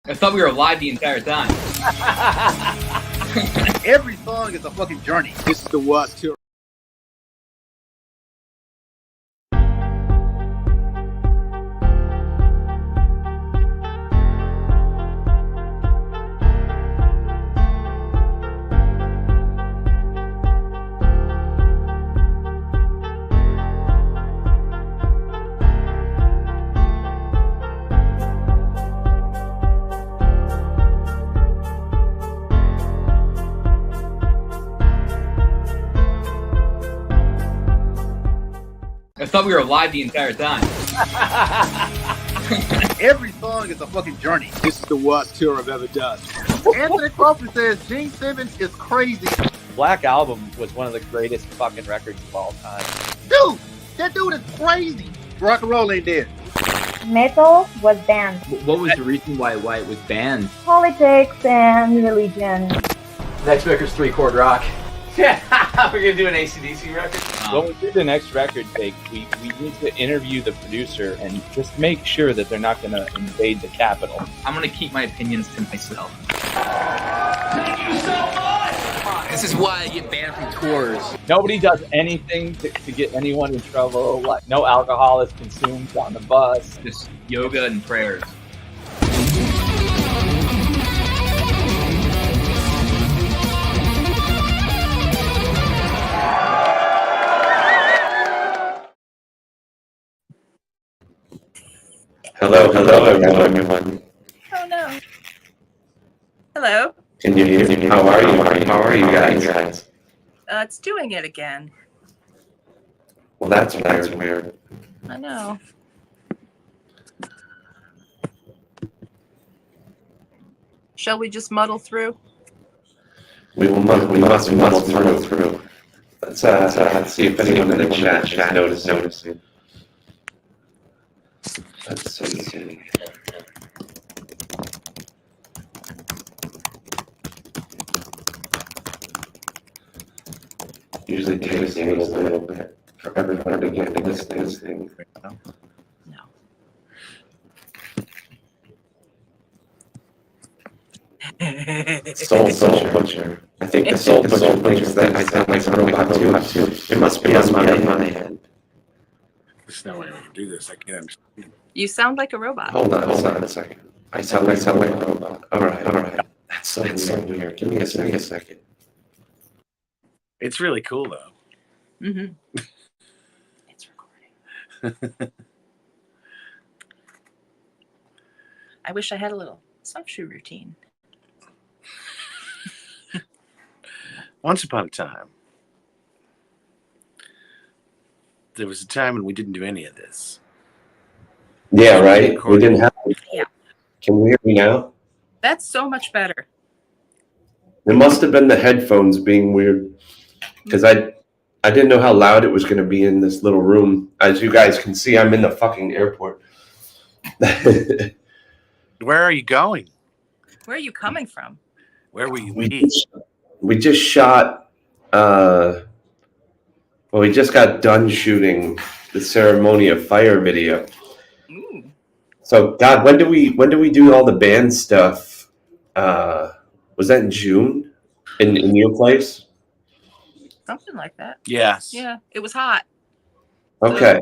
I thought we were live the entire time. Every song is a fucking journey. This is the what tour. I thought we were live the entire time. Every song is a fucking journey. This is the what tour I've ever done. Anthony Crawford says Gene Simmons is crazy. Black Album was one of the greatest fucking records of all time. Dude, that dude is crazy. Rock and roll ain't dead. Metal was banned. What was the reason why it was banned? Politics and religion. Next record's 3-chord rock. Yeah, we're gonna do an AC/DC record. When we do the next record take, we need to interview the producer and just make sure that they're not gonna invade the Capitol. I'm gonna keep my opinions to myself. Thank you so much! This is why I get banned from tours. Nobody does anything to get anyone in trouble. Like, no alcohol is consumed on the bus. Just yoga and prayers. Hello, everyone. Oh no. Hello. Can you hear me? How are you? How are you guys? It's doing it again. Well, that's weird. I know. Shall we just muddle through? We must muddle through. Let's see if anyone in the chat is noticing. Let's see. Usually takes a little bit for everyone to get this thing. No. Soul Butcher. I think the Soul Butcher thinks that I sound like a robot too. It must be on my head. There's no way I can do this. I can't understand. You sound like a robot. Hold on a second. I sound like a robot. All right. That's so weird. Give me a second. It's really cool though. Mm-hmm. It's recording. I wish I had a little snowshoe routine. Once upon a time, there was a time when we didn't do any of this. Yeah, right? We didn't have it. Yeah. Can you hear me now? That's so much better. It must have been the headphones being weird. Because I didn't know how loud it was going to be in this little room. As you guys can see, I'm in the fucking airport. Where are you going? Where are you coming from? Where will you be? We just shot, we just got done shooting the Ceremony of Fire video. Ooh. So, God, when do we do all the band stuff? Was that in June in your place? Something like that. Yes. Yeah, it was hot. Okay.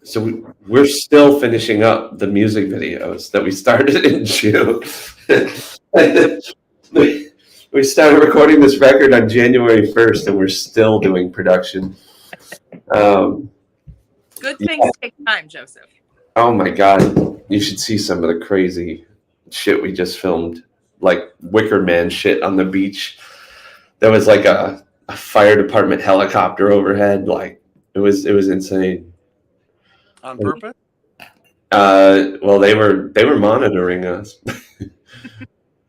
So we're still finishing up the music videos that we started in June. We started recording this record on January 1st, and we're still doing production. Good things take time, Joseph. Oh my God. You should see some of the crazy shit we just filmed. Like Wicker Man shit on the beach. There was like a fire department helicopter overhead. Like it was insane. On purpose? Well, they were monitoring us.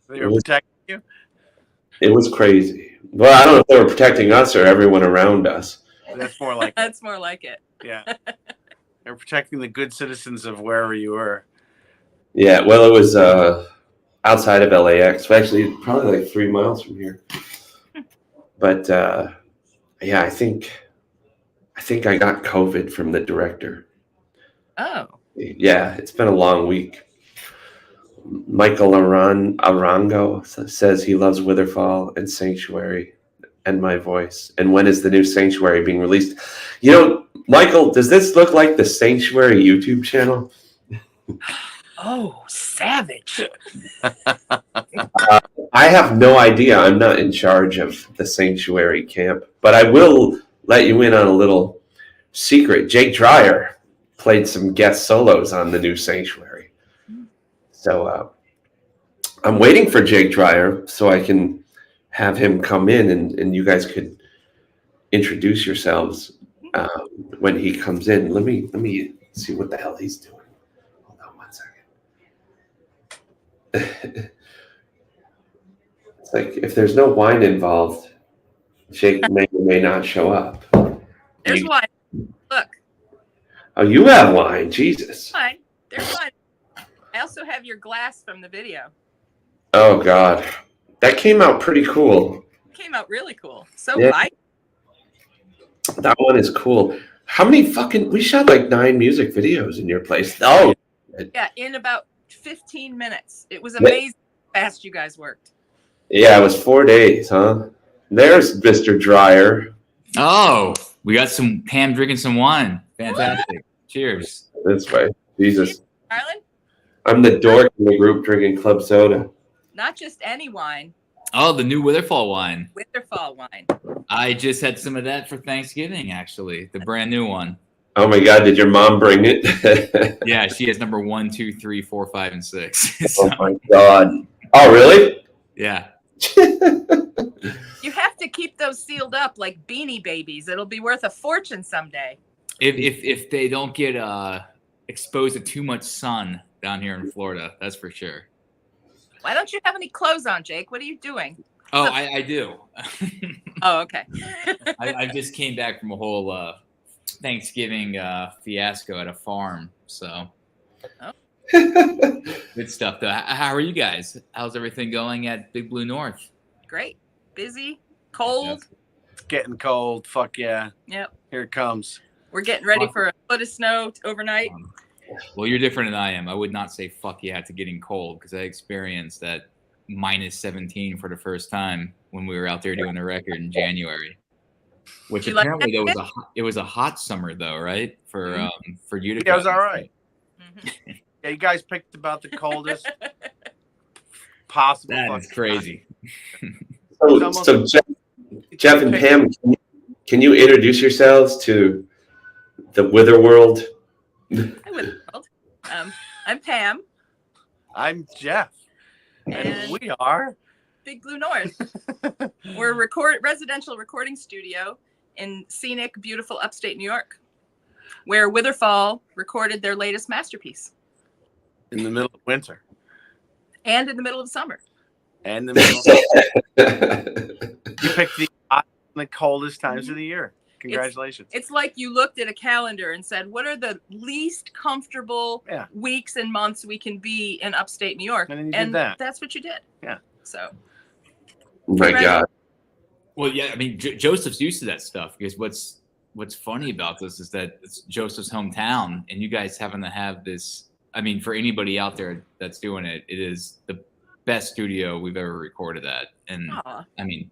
They were protecting you? It was crazy. Well, I don't know if they were protecting us or everyone around us. That's more like That's more like it. Yeah. They're protecting the good citizens of wherever you were. Yeah, well, it was outside of LAX. Actually, probably like 3 miles from here. But yeah, I think I got COVID from the director. Oh. Yeah, it's been a long week. Michael Arango says he loves Witherfall and Sanctuary and my voice. And when is the new Sanctuary being released? You know, Michael, does this look like the Sanctuary YouTube channel? Oh, savage. I have no idea. I'm not in charge of the Sanctuary camp, but I will let you in on a little secret. Jake Dreyer played some guest solos on the new Sanctuary. So I'm waiting for Jake Dreyer so I can have him come in and you guys could introduce yourselves when he comes in. Let me see what the hell he's doing. Hold on 1 second. It's like if there's no wine involved, Jake may or may not show up. There's wine. Look. Oh, you have wine. Jesus. Wine. There's wine. I also have your glass from the video. Oh, God. That came out pretty cool. It came out really cool. So Yeah. light. That one is cool. How many we shot like 9 music videos in your place. Oh. Yeah, in about 15 minutes. It was amazing how fast you guys worked. Yeah, it was 4 days, huh? There's Mr. Dreyer. Oh, we got some Pam drinking some wine. Fantastic. Cheers. This way. Jesus. Darling, I'm the dork in the group drinking club soda. not just any wine, Oh, the new Witherfall wine. Witherfall wine. I just had some of that for Thanksgiving, actually. The brand new one. Oh my God, did your mom bring it? Yeah, she has number 1, 2, 3, 4, 5, and 6. Oh So, my God. Oh, really? yeah. You have to keep those sealed up like Beanie Babies. It'll be worth a fortune someday. If they don't get exposed to too much sun down here in Florida, that's for sure. Why don't you have any clothes on, Jake? What are you doing? Oh, I do. Oh, okay. I just came back from a whole Thanksgiving fiasco at a farm, so good stuff. Though, how are you guys? How's everything going at Big Blue North? Great. Busy, cold. It's getting cold. Fuck yeah. Yep. Here it comes. We're getting ready for a foot of snow overnight. Well, you're different than I am. I would not say fuck yeah to getting cold because I experienced that minus 17 for the first time when we were out there doing the record in January. Which You like apparently that? it was a hot summer though, right? For Utica. Yeah, it was all right. Mhm. Yeah, you guys picked about the coldest possible. That fucking is crazy. So Jeff and Pam, can you introduce yourselves to the Wither world? Hi, Witherfall. I'm Pam, I'm Jeff, and and we are. Big Blue North. We're a residential recording studio in scenic, beautiful upstate New York, where Witherfall recorded their latest masterpiece, In the middle of winter. and in the middle of summer. And the middle. You picked the coldest times of the year. Congratulations. It's like you looked at a calendar and said, what are the least comfortable weeks and months we can be in upstate New York? And then you did that. That's what you did. Yeah. So. Oh my God. Well, yeah, I mean, Joseph's used to that stuff because what's funny about this is that it's Joseph's hometown, and you guys happen to have this. I mean, for anybody out there that's doing it, it is the best studio we've ever recorded at, and Aw. I mean,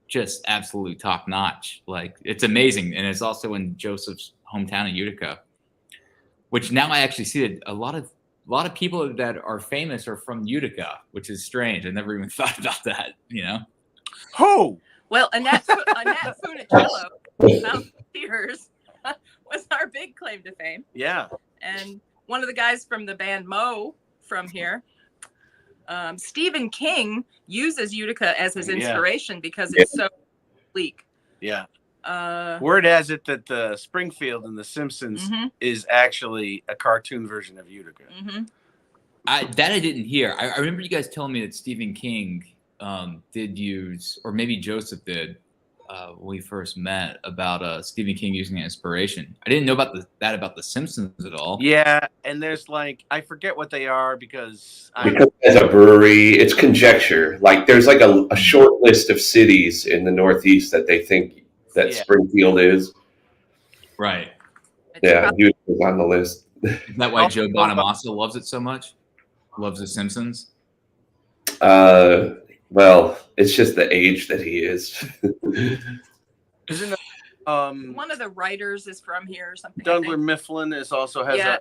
just absolutely top notch. Like, it's amazing, and it's also in Joseph's hometown in Utica, which now I actually see that a lot of people that are famous are from Utica, which is strange. I never even thought about that, you know. Who? Well, Annette Funicello, Mount Tears, was our big claim to fame. Yeah. And one of the guys from the band Mo from here, Stephen King, uses Utica as his inspiration because it's so bleak. Yeah. Word has it that the Springfield in The Simpsons is actually a cartoon version of Utica. I didn't hear. I remember you guys telling me that Stephen King did use, or maybe Joseph did, when we first met, about Stephen King using an inspiration. I didn't know about about The Simpsons at all. Yeah, and there's like, I forget what they are because it's a brewery. It's conjecture. Like there's like a short list of cities in the Northeast that they think that Springfield is. Right. Yeah, he was on the list. Isn't that why Joe Bonamassa loves it so much? loves The Simpsons? Well, it's just the age that he is. Isn't one of the writers is from here or something? Dunder Mifflin has in the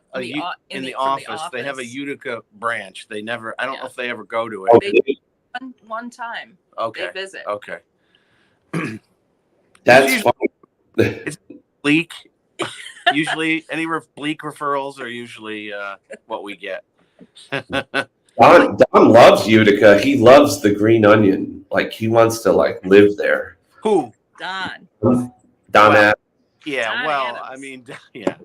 the office. They have a Utica branch. They never. I don't know if they ever go to it. Okay. One time. Okay. They visit. Okay. That's funny. It's bleak. Usually, any bleak referrals are usually what we get. Don loves Utica. He loves the Green Onion. Like he wants to live there. Who? Don. Don. Yeah. Don well, Adams. I mean, yeah.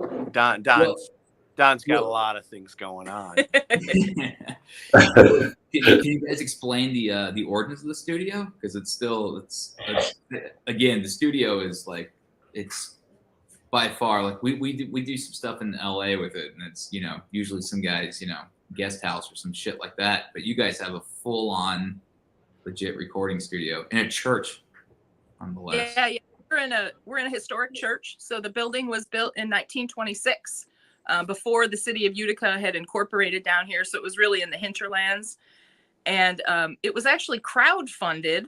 Don's got a lot of things going on. Can you guys explain the ordinance of the studio? Because it's again, the studio is it's by far we do some stuff in LA with it, and it's usually some guys guest house or some shit like that. But you guys have a full on legit recording studio in a church, nonetheless. Yeah. We're in a historic church. So the building was built in 1926. Before the city of Utica had incorporated down here. So it was really in the hinterlands. And it was actually crowdfunded.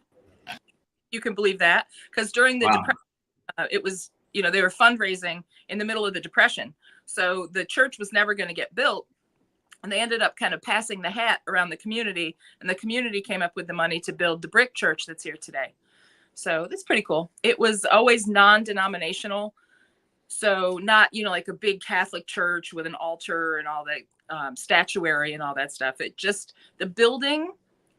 You can believe that. Because during the Depression, it was, they were fundraising in the middle of the Depression. So the church was never going to get built. And they ended up kind of passing the hat around the community. And the community came up with the money to build the brick church that's here today. So that's pretty cool. It was always non-denominational. So not, like a big Catholic church with an altar and all that statuary and all that stuff. The building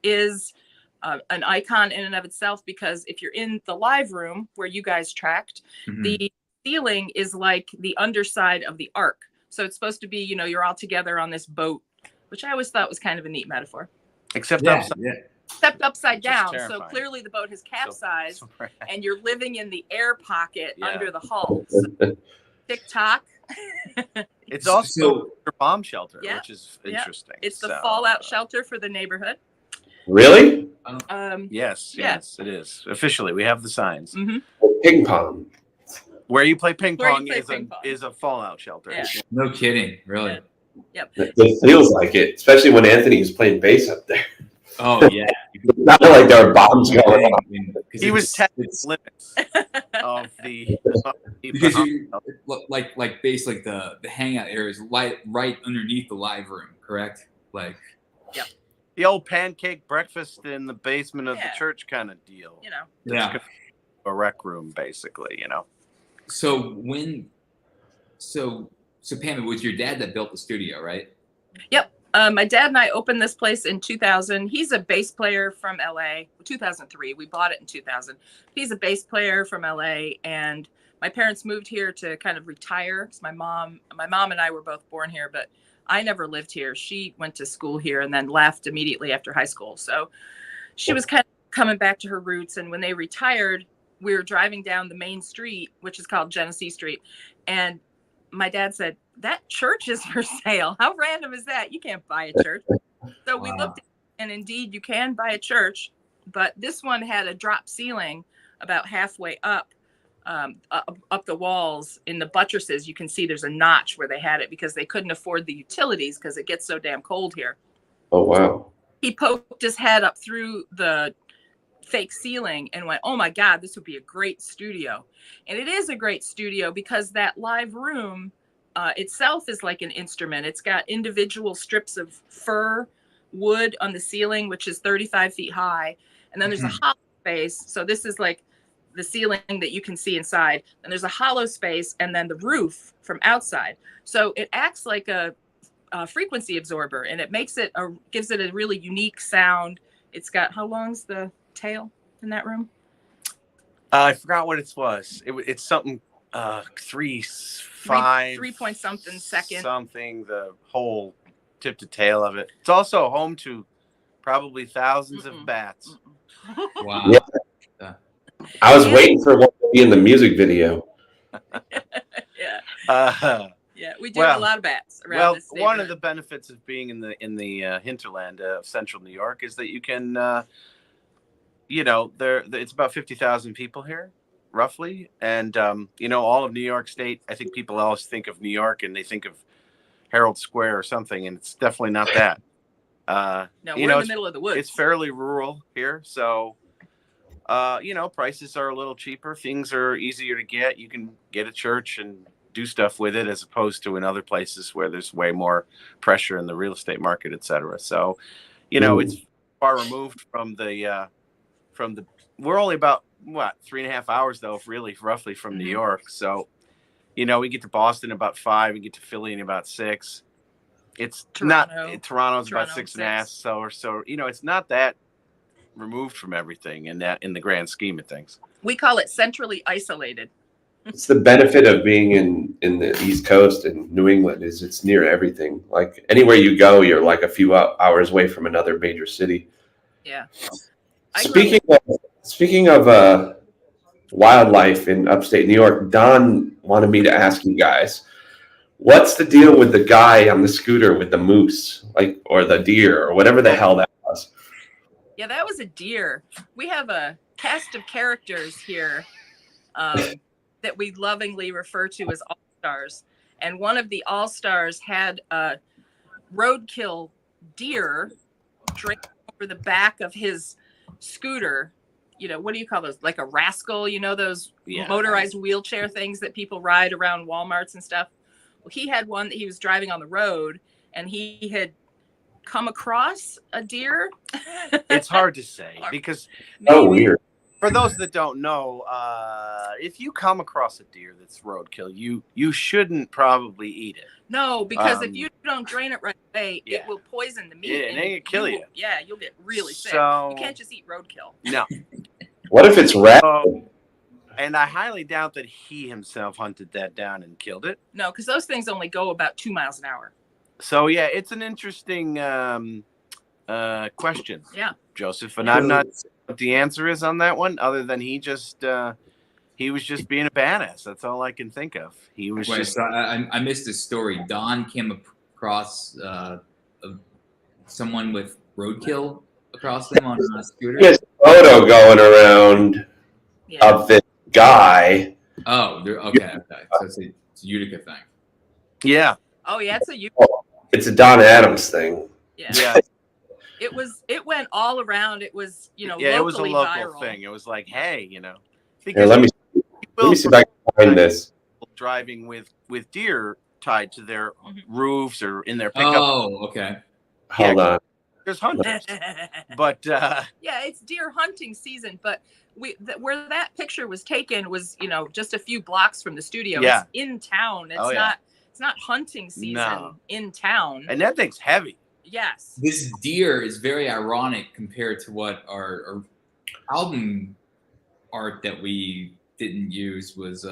is an icon in and of itself, because if you're in the live room where you guys tracked, the ceiling is like the underside of the ark. So it's supposed to be, you're all together on this boat, which I always thought was kind of a neat metaphor. Except upside down. So clearly the boat has capsized and you're living in the air pocket under the hull. So, TikTok. It's also a bomb shelter, which is interesting. It's the fallout shelter for the neighborhood. Really? Yes, it is. Officially, we have the signs. Ping pong. Where you play ping pong is a fallout shelter. Yeah. No kidding, really. Yeah. Yep. It feels like it, especially when Anthony was playing bass up there. Oh yeah. It's not like there were bombs going on. He was testing limits of the because like basically the hangout area is right underneath the live room, correct? The old pancake breakfast in the basement of the church kind of deal. A rec room, basically. So Pam, it was your dad that built the studio, right? Yep. My dad and I opened this place in 2000. He's a bass player from LA. 2003. We bought it in 2000. He's a bass player from LA, and my parents moved here to kind of retire. So my mom and I were both born here, but I never lived here. She went to school here and then left immediately after high school. So she was kind of coming back to her roots. And when they retired, we were driving down the main street, which is called Genesee Street, and my dad said, "That church is for sale." How random is that? You can't buy a church. So we looked, and indeed you can buy a church, but this one had a drop ceiling about halfway up the walls. In the buttresses, you can see there's a notch where they had it because they couldn't afford the utilities because it gets so damn cold here. Oh, wow. He poked his head up through the fake ceiling and went, "Oh my God, this would be a great studio." And it is a great studio because that live room itself is like an instrument. It's got individual strips of fir wood on the ceiling, which is 35 feet high. And then there's a hollow space. So this is like the ceiling that you can see inside. And there's a hollow space and then the roof from outside. So it acts like a frequency absorber, and it gives it a really unique sound. It's got, how long's the tail in that room? I forgot what it was. It's something 3 point something second. Something, the whole tip to tail of it. It's also home to probably thousands of bats. Wow. Yeah. I was waiting for one to be in the music video. Yeah, we do have a lot of bats around this neighborhood. One of the benefits of being in the hinterland of central New York is that you can it's about 50,000 people here, roughly. And, all of New York State, I think people always think of New York and they think of Herald Square or something, and it's definitely not that. No, you we're know, in the middle of the woods. It's fairly rural here, so you know, prices are a little cheaper. Things are easier to get. You can get a church and do stuff with it, as opposed to in other places where there's way more pressure in the real estate market, etc. So, you know, it's far removed from the. We're only about 3.5 hours though, roughly from New York. So, you know, we get to Boston about 5, we get to Philly in about 6. It's Toronto's about 6.5. So, you know, it's not that removed from everything in the grand scheme of things. We call it centrally isolated. It's the benefit of being in the East Coast and New England is it's near everything. Like anywhere you go, you're like a few hours away from another major city. Yeah. Speaking of wildlife in upstate New York, Don wanted me to ask you guys, what's the deal with the guy on the scooter with the moose, like, or the deer, or whatever the hell that was? Yeah, that was a deer. We have a cast of characters here that we lovingly refer to as all-stars. And one of the all-stars had a roadkill deer draped over the back of his scooter. You know, what do you call those? Like a rascal, you know, those motorized wheelchair things that people ride around Walmarts and stuff. Well, he had one that he was driving on the road, and he had come across a deer. It's hard to say because weird. For those that don't know, if you come across a deer that's roadkill, you shouldn't probably eat it. No, because if you don't drain it right away, it will poison the meat. Yeah, and it can kill you. Yeah, you'll get really sick. So, you can't just eat roadkill. No. What if it's rat? And I highly doubt that he himself hunted that down and killed it. No, because those things only go about 2 miles an hour. So yeah, it's an interesting question. Yeah, Joseph, and I'm not sure what the answer is on that one, other than he was just being a badass. That's all I can think of. He was So I missed this story. Don came across someone with roadkill across them on a scooter. There's a photo going around of this guy. Oh, okay. So it's a Utica thing. Yeah. Oh yeah, it's a It's a Don Adams thing. Yeah. It went all around. It was, you know, it was a local viral thing. It was like, hey, you know, Here, let me see if I can find this. Driving with deer tied to their roofs or in their pickup. Oh, okay. Hold on. There's hunters, but yeah, it's deer hunting season. But where that picture was taken was, you know, just a few blocks from the studio. Yeah. It's in town. It's not hunting season in town. And that thing's heavy. Yes. This deer is very ironic compared to what our album art that we didn't use was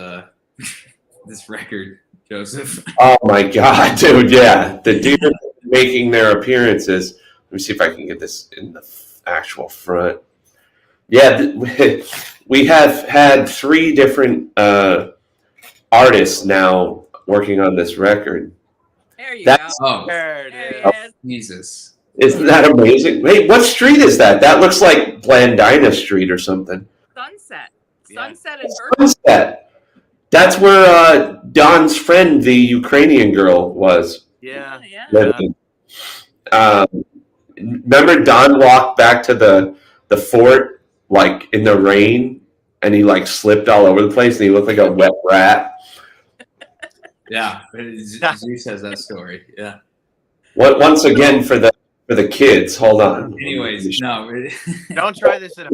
this record, Joseph. Oh my God, dude! Yeah, the deer making their appearances. Let me see if I can get this in the actual front. Yeah, we have had 3 different artists now working on this record. There you go. Oh, there it is. Jesus. Isn't that amazing? Wait, what street is that? That looks like Blandina Street or something. Sunset and Sunset. That's where Don's friend, the Ukrainian girl, was. Yeah. Remember Don walked back to the fort like in the rain, and he like slipped all over the place, and he looked like a wet rat. Yeah, Zeus has that story. Yeah. Once again for the kids. Hold on. Anyways, no. Don't try this at a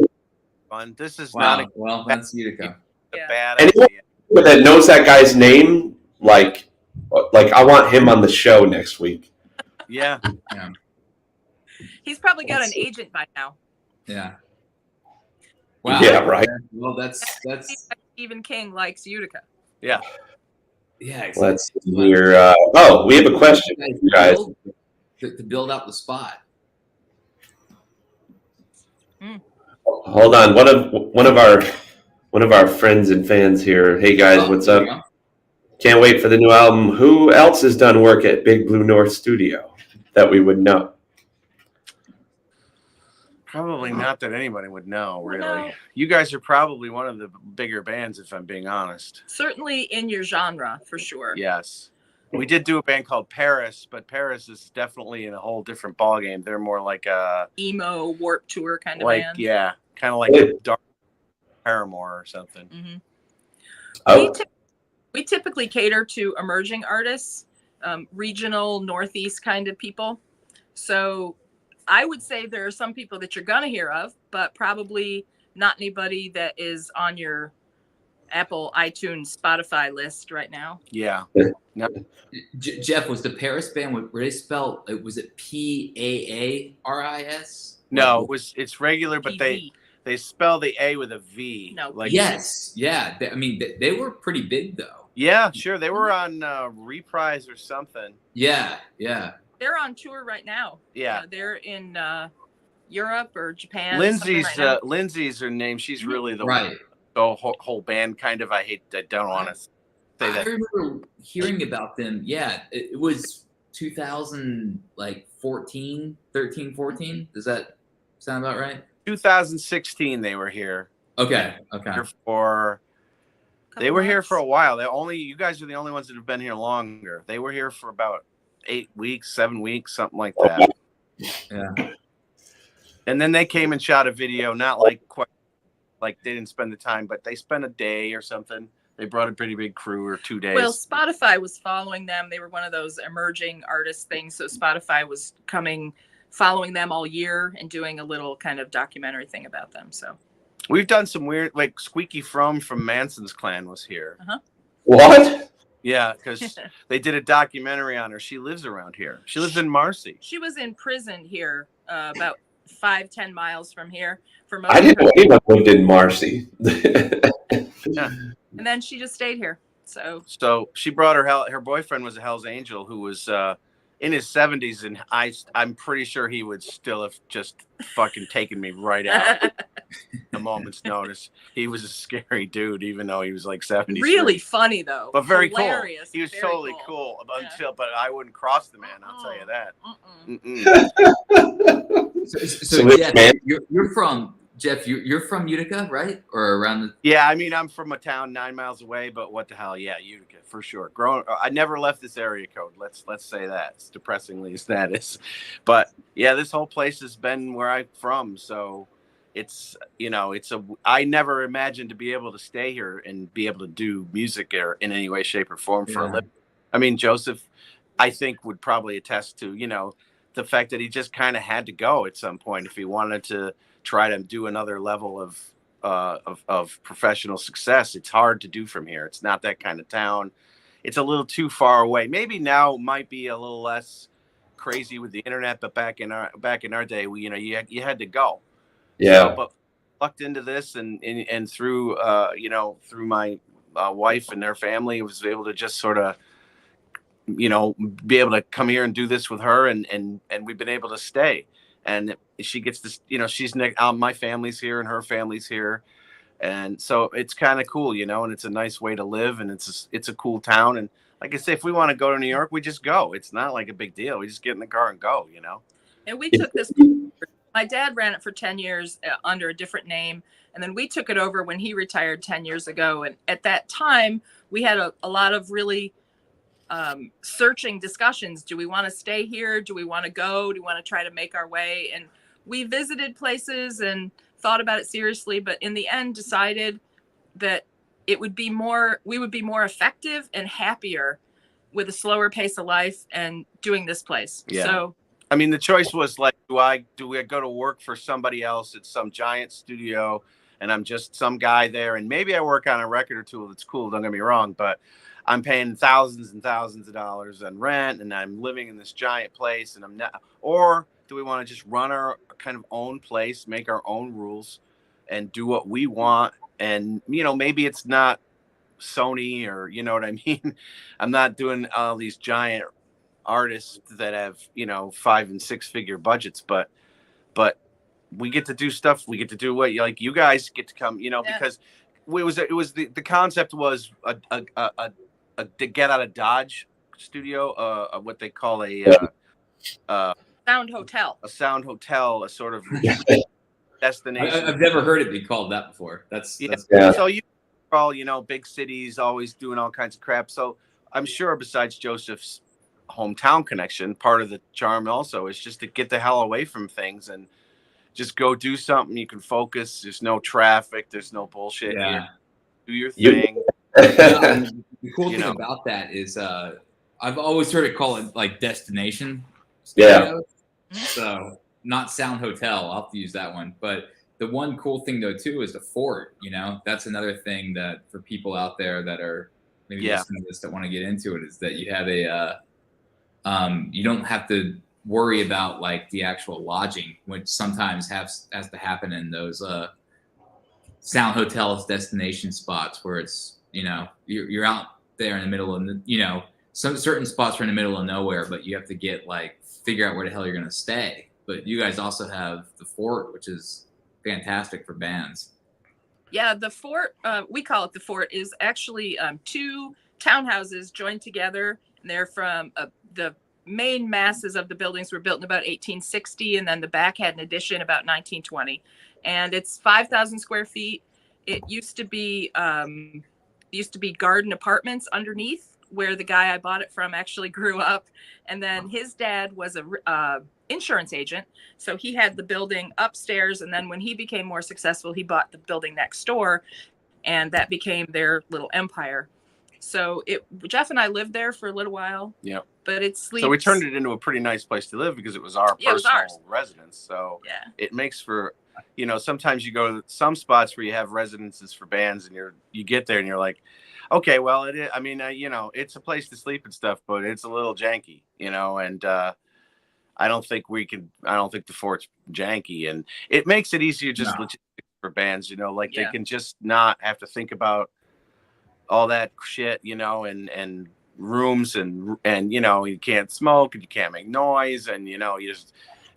fun. This is not well, that's Utica. a bad Anyone idea. that knows that guy's name, like I want him on the show next week. Yeah. He's probably got an agent by now. Yeah. Wow. Yeah, right. Well, that's Stephen King likes Utica. Yeah. Yeah. Exactly. Let's hear. We have a question, guys. To build out the spot. Hold on. One of our friends and fans here. Hey guys, what's up? Can't wait for the new album. Who else has done work at Big Blue North Studio that we would know? Probably not that anybody would know, really. No. You guys are probably one of the bigger bands, if I'm being honest. Certainly in your genre, for sure. Yes. We did do a band called Paris, but Paris is definitely in a whole different ballgame. They're more like a emo Warped Tour kind of like band. yeah, kind of like a dark Paramore or something. Mm-hmm. Oh, We typically cater to emerging artists, regional, Northeast kind of people. So I would say there are some people that you're going to hear of, but probably not anybody that is on your Apple, iTunes, Spotify list right now. Yeah. Jeff, was the Paris band, were they spelled, was it Paaris? No, it's regular, but PV. they spell the A with a V. No. Like Yes. Yeah. I mean, they were pretty big though. yeah, sure. They were on Reprise or something. Yeah. Yeah. They're on tour right now. Yeah. They're in Europe or Japan. Lindsay's something right now. Lindsay's her name. She's really the Right. whole band kind of. I don't want to say I that. remember hearing about them. Yeah. It was 2014, 13, 14. Does that sound about right? 2016 they were here. Okay. Okay. They were here for a while. You guys are the only ones that have been here longer. They were here for about 8 weeks, 7 weeks, something like that. Yeah. And then they came and shot a video, not like quite like they didn't spend the time, but they spent a day or something. They brought a pretty big crew or 2 days. Well, Spotify was following them. They were one of those emerging artist things. So Spotify was following them all year and doing a little kind of documentary thing about them. So we've done some weird, like Squeaky from Manson's Clan was here. what? Yeah, because they did a documentary on her. She lives around here. She lives in Marcy. She was in prison here about 5-10 miles from here for most I of didn't her. know anyone lived in Marcy. Yeah. And then she just stayed here. So she brought her boyfriend was a Hell's Angel who was in his 70s, and I'm pretty sure he would still have just fucking taken me right out a moment's notice. He was a scary dude, even though he was like 70s. really funny though. But very Hilarious, cool. He was very totally cool but I wouldn't cross the man. I'll tell you that. So Jeff, man. you're from Jeff. You're from Utica, right? Or around the? Yeah, I mean, I'm from a town 9 miles away, but what the hell? Yeah, Utica for sure. I never left this area code. Let's say that, as depressingly as that is. But yeah, this whole place has been where I'm from, so it's I never imagined to be able to stay here and be able to do music in any way, shape, or form for a living. I mean, Joseph, I think would probably attest to the fact that he just kind of had to go at some point if he wanted to try to do another level of professional success. It's hard to do from here. It's not that kind of town. It's a little too far away. Maybe now might be a little less crazy with the internet, but back in our day, you had to go. Yeah. So, but lucked into this and through through my wife and their family, was able to just sort of be able to come here and do this with her, and we've been able to stay. And she gets this, she's my family's here and her family's here, and so it's kind of cool, and it's a nice way to live, and it's a cool town. And like I say, if we want to go to New York, we just go. It's not like a big deal. We just get in the car and go. And we took this. My dad ran it for 10 years under a different name, and then we took it over when he retired 10 years ago. And at that time, we had a lot of really searching discussions. Do we want to stay here? Do we want to go? Do we want to try to make our way? And we visited places and thought about it seriously, but in the end decided that we would be more effective and happier with a slower pace of life and doing this place. Yeah. So I mean, the choice was like, do we go to work for somebody else at some giant studio, and I'm just some guy there, and maybe I work on a record or two that's cool, don't get me wrong, but I'm paying thousands and thousands of dollars on rent, and I'm living in this giant place, and I'm not. Or do we want to just run our kind of own place, make our own rules, and do what we want? And maybe it's not Sony, or what I mean. I'm not doing all these giant artists that have 5 and 6 figure budgets, but we get to do stuff. We get to do what like you guys get to come, because it was the concept was to get out of Dodge studio, what they call a sound hotel, a sort of destination. I've never heard it be called that before. That's So you all big cities always doing all kinds of crap. So I'm sure besides Joseph's hometown connection, part of the charm also is just to get the hell away from things and just go do something. You can focus. There's no traffic. There's no bullshit here. Do your thing. The cool thing know. about that is I've always heard it called like destination Yeah. studios. So not Sound Hotel. I'll have to use that one. But the one cool thing though too is the fort. You know, that's another thing that for people out there that are maybe listening to this that want to get into it is that you have a you don't have to worry about like the actual lodging, which sometimes has to happen in those Sound Hotels destination spots where it's, you know, you're out there in the middle of, you know, some certain spots are in the middle of nowhere, but you have to get like figure out where the hell you're going to stay. But you guys also have the fort, which is fantastic for bands. Yeah, the fort, we call it the fort, is actually 2 townhouses joined together. And they're from the main masses of the buildings were built in about 1860, and then the back had an addition about 1920. And it's 5,000 square feet. It used to be garden apartments underneath where the guy I bought it from actually grew up. And then his dad was a insurance agent, so he had the building upstairs. And then when he became more successful, he bought the building next door, and that became their little empire. So Jeff and I lived there for a little while. Yep. But it sleeps. So we turned it into a pretty nice place to live because it was our personal residence. So it makes for, you know, sometimes you go to some spots where you have residences for bands and you get there and you're like, okay, well, it is, I mean, you know, it's a place to sleep and stuff, but it's a little janky, you know, and I don't think the fort's janky, and it makes it easier just for bands, you know, like they can just not have to think about all that shit, you know, and rooms and you know, you can't smoke and you can't make noise, and you know,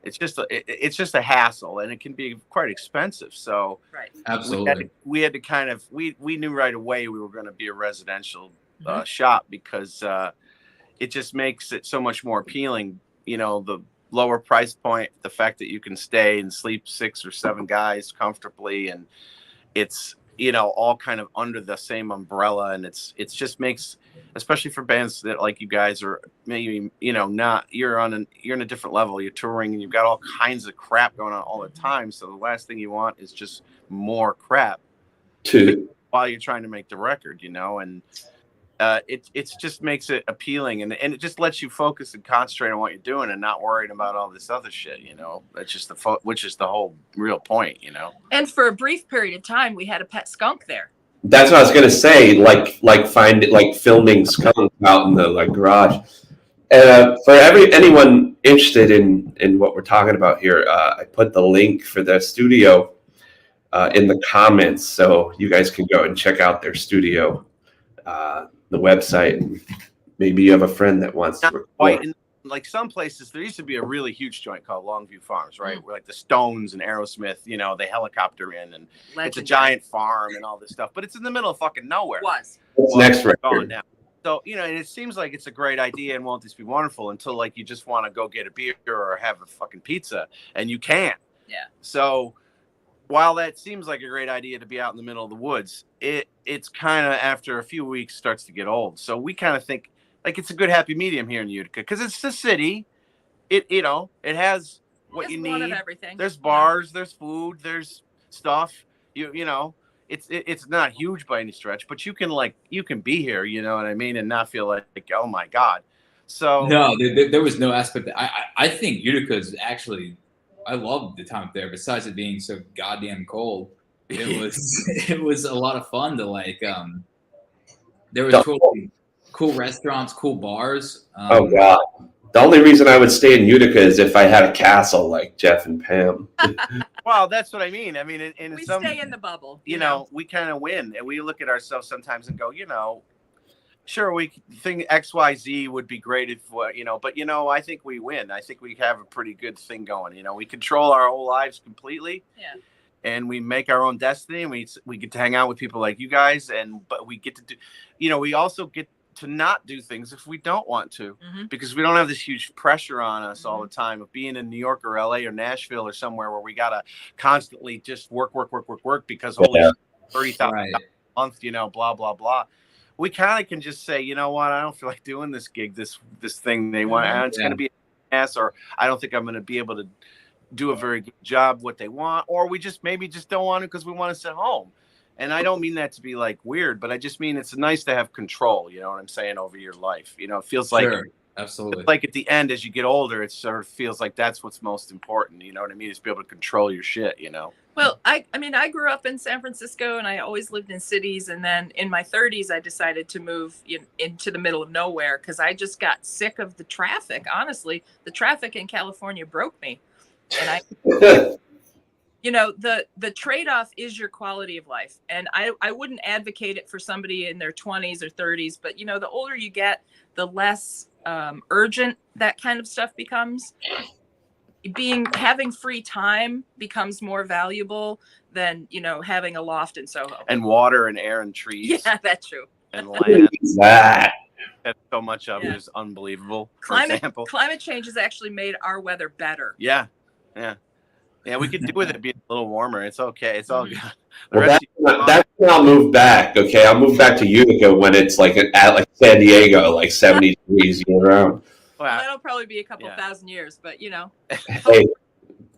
it's just a hassle, and it can be quite expensive. So absolutely, we had to kind of we knew right away we were going to be a residential shop because it just makes it so much more appealing. You know, the lower price point, the fact that you can stay and sleep 6 or 7 guys comfortably, and it's, you know, all kind of under the same umbrella, and it's just makes, especially for bands that like you guys are maybe, you know, not, you're in a different level, you're touring and you've got all kinds of crap going on all the time, so the last thing you want is just more crap while you're trying to make the record, you know, and it just makes it appealing, and it just lets you focus and concentrate on what you're doing and not worrying about all this other shit, you know. It's just which is the whole real point, you know. And for a brief period of time, we had a pet skunk there. That's what I was gonna say. Like filming skunk out in the garage. For anyone interested in what we're talking about here, I put the link for the studio in the comments, so you guys can go and check out their studio. The website, and maybe you have a friend that wants to record. Like some places, there used to be a really huge joint called Longview Farms, right? Where like the Stones and Aerosmith, you know, they helicopter in, and it's a giant farm and all this stuff, but it's in the middle of fucking nowhere. It's next record. Now. So, you know, and it seems like it's a great idea and won't this be wonderful until like you just want to go get a beer or have a fucking pizza, and you can't. Yeah. So while that seems like a great idea to be out in the middle of the woods, it's kind of after a few weeks starts to get old. So we kind of think like it's a good happy medium here in Utica because it's the city. It, you know, it has what you need. Everything. There's bars, there's food, there's stuff. You know, it's not huge by any stretch, but you can be here. You know what I mean, and not feel like oh my god. So no, there was no aspect. I think Utica is actually. I loved the time up there. Besides it being so goddamn cold, it was a lot of fun to like. There was cool restaurants, cool bars. Oh god! The only reason I would stay in Utica is if I had a castle like Jeff and Pam. Well, that's what I mean. I mean, we stay in the bubble. You know, we kind of win, and we look at ourselves sometimes and go, you know. Sure, we think XYZ would be great if, you know, but, you know, I think we win. I think we have a pretty good thing going. You know, we control our whole lives completely. Yeah. And we make our own destiny. And we get to hang out with people like you guys. But we get to do, you know, we also get to not do things if we don't want to, because we don't have this huge pressure on us all the time of being in New York or LA or Nashville or somewhere where we got to constantly just work because holy 30,000 a month, you know, blah, blah, blah. we kind of can just say, you know what, I don't feel like doing this gig, this thing they want. And it's going to be an ass, or I don't think I'm going to be able to do a very good job what they want, or we just maybe just don't want to because we want to sit home. And I don't mean that to be like weird, but I just mean it's nice to have control, you know what I'm saying, over your life. You know, it feels like absolutely. Like at the end, as you get older, it sort of feels like that's what's most important. You know what I mean? Is be able to control your shit, you know? Well, I mean, I grew up in San Francisco and I always lived in cities. And then in my 30s, I decided to move into the middle of nowhere because I just got sick of the traffic. Honestly, the traffic in California broke me. And you know, the trade-off is your quality of life. And I wouldn't advocate it for somebody in their 20s or 30s. But, you know, the older you get, the less urgent that kind of stuff becomes. Having free time becomes more valuable than, you know, having a loft in Soho. And water and air and trees. Yeah, that's true. And land. That. That so much of it is unbelievable. Climate change has actually made our weather better. Yeah. Yeah, we could do with it being a little warmer. It's okay. It's all good. Well, that's when I'll move back. Okay, I'll move back to Utica when it's like at like San Diego, like 70 degrees year round. Well, that'll probably be a couple thousand years, but you know. Hey,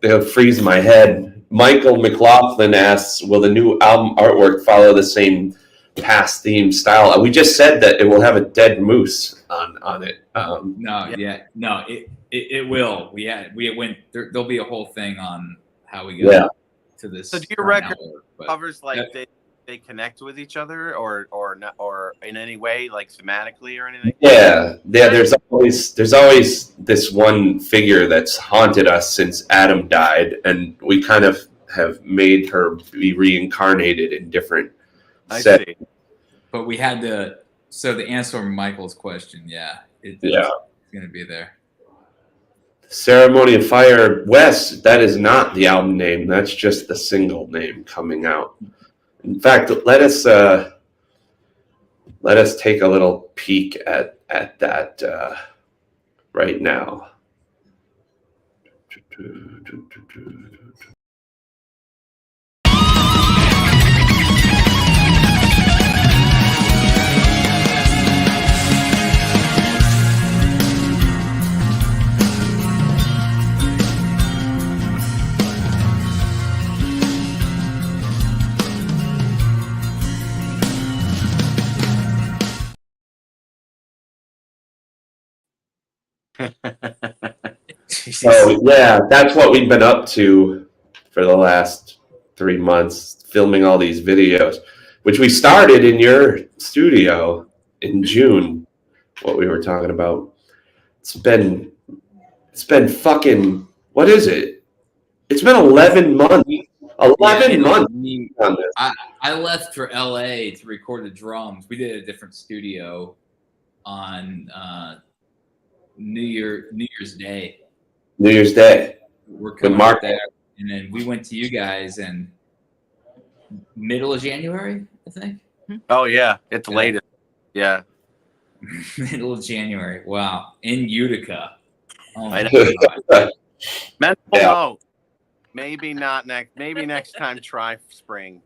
they'll freeze my head. Michael McLaughlin asks, will the new album artwork follow the same past theme style? We just said that it will have a dead moose on it. It will. We went. There'll be a whole thing on how we got to this. So do your record covers like they connect with each other or not, or in any way like thematically or anything? Yeah. There's always this one figure that's haunted us since Adam died, and we kind of have made her be reincarnated in different settings. See. But we had to. So the answer to Michael's question, it's going to be there. Ceremony of Fire West, that is not the album name. That's just the single name coming out. In fact, let us take a little peek at that right now. So that's what we've been up to for the last 3 months, filming all these videos, which we started in your studio in June. What we were talking about. It's been fucking, what is it? It's been 11 months. 11 months. I left for LA to record the drums. We did a different studio on New Year's Day. New Year's Day. We're coming up there, and then we went to you guys in middle of January, I think. Oh yeah, it's the latest. Yeah, middle of January. Wow, in Utica. Oh my God. Mental note. Maybe not next. Maybe next time. Try spring.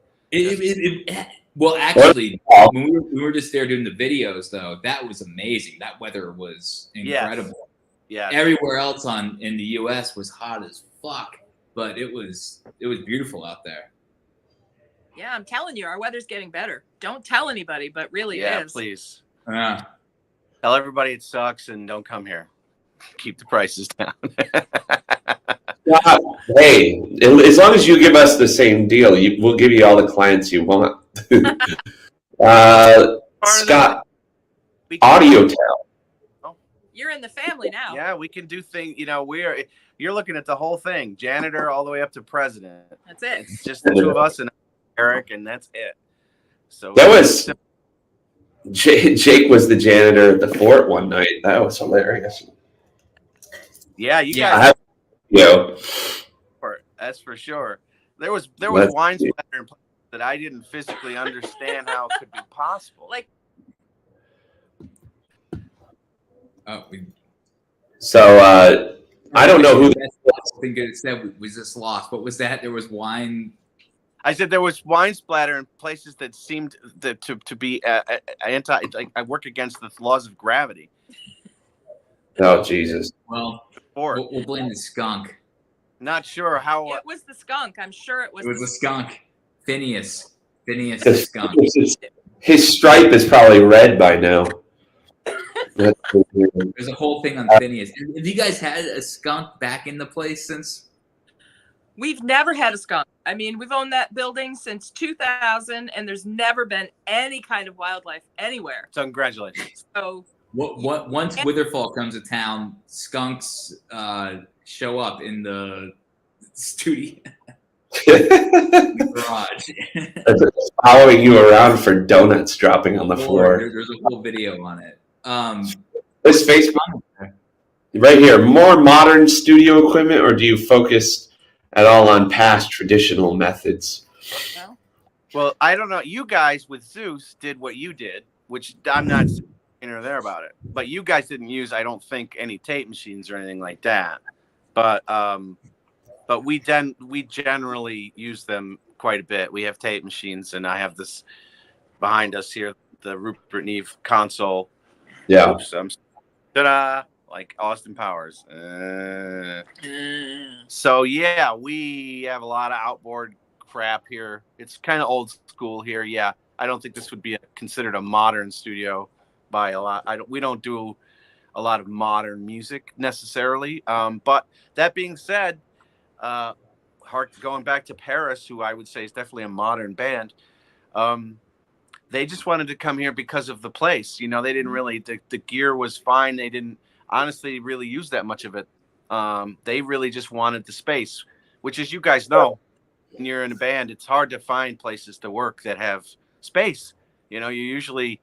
Well, actually, when we were just there doing the videos, though, that was amazing. That weather was incredible. Yeah. Everywhere else in the U.S. was hot as fuck, but it was beautiful out there. Yeah, I'm telling you, our weather's getting better. Don't tell anybody, but really it is. Yeah, please. Tell everybody it sucks and don't come here. Keep the prices down. Hey, as long as you give us the same deal, we'll give you all the clients you want. Scott, Audio Town. You're in the family now. Yeah, we can do things. You know, you're looking at the whole thing, janitor all the way up to president. That's it. It's just the two of us and Eric, and that's it. So that was Jake was the janitor at the fort one night. That was hilarious. Yeah, you guys. That's for sure. There was wine splatter in place that I didn't physically understand how it could be possible. Like. So I don't know who. I think it said was just lost. What was that? There was wine. I said there was wine splatter in places that seemed to be anti. Like I work against the laws of gravity. Oh Jesus! Well, Or we'll blame the skunk. not sure how. It was the skunk. I'm sure it was. It was the a skunk. Phineas the skunk. His stripe is probably red by now. That's so weird. There's a whole thing on Phineas. Have you guys had a skunk back in the place since? We've never had a skunk. I mean, we've owned that building since 2000, and there's never been any kind of wildlife anywhere. So congratulations. So Once Witherfall comes to town, skunks show up in the studio. Garage. Following you around for donuts dropping on the floor. There's a whole video on it. This Facebook right here, more modern studio equipment, or do you focus at all on past traditional methods? Well, I don't know. You guys with Zeus did what you did, which I'm not in or there about it. But you guys didn't use, I don't think, any tape machines or anything like that. But we generally use them quite a bit. We have tape machines, and I have this behind us here, the Rupert Neve console. Yeah. Oops, ta-da, like Austin Powers. So yeah, we have a lot of outboard crap here. It's kind of old school here. Yeah, I don't think this would be considered a modern studio by a lot. We don't do a lot of modern music necessarily. But that being said, going back to Paris, who I would say is definitely a modern band. They just wanted to come here because of the place. You know, they didn't really, the gear was fine. They didn't honestly really use that much of it. They really just wanted the space, which, as you guys know, when you're in a band, it's hard to find places to work that have space. You know, you usually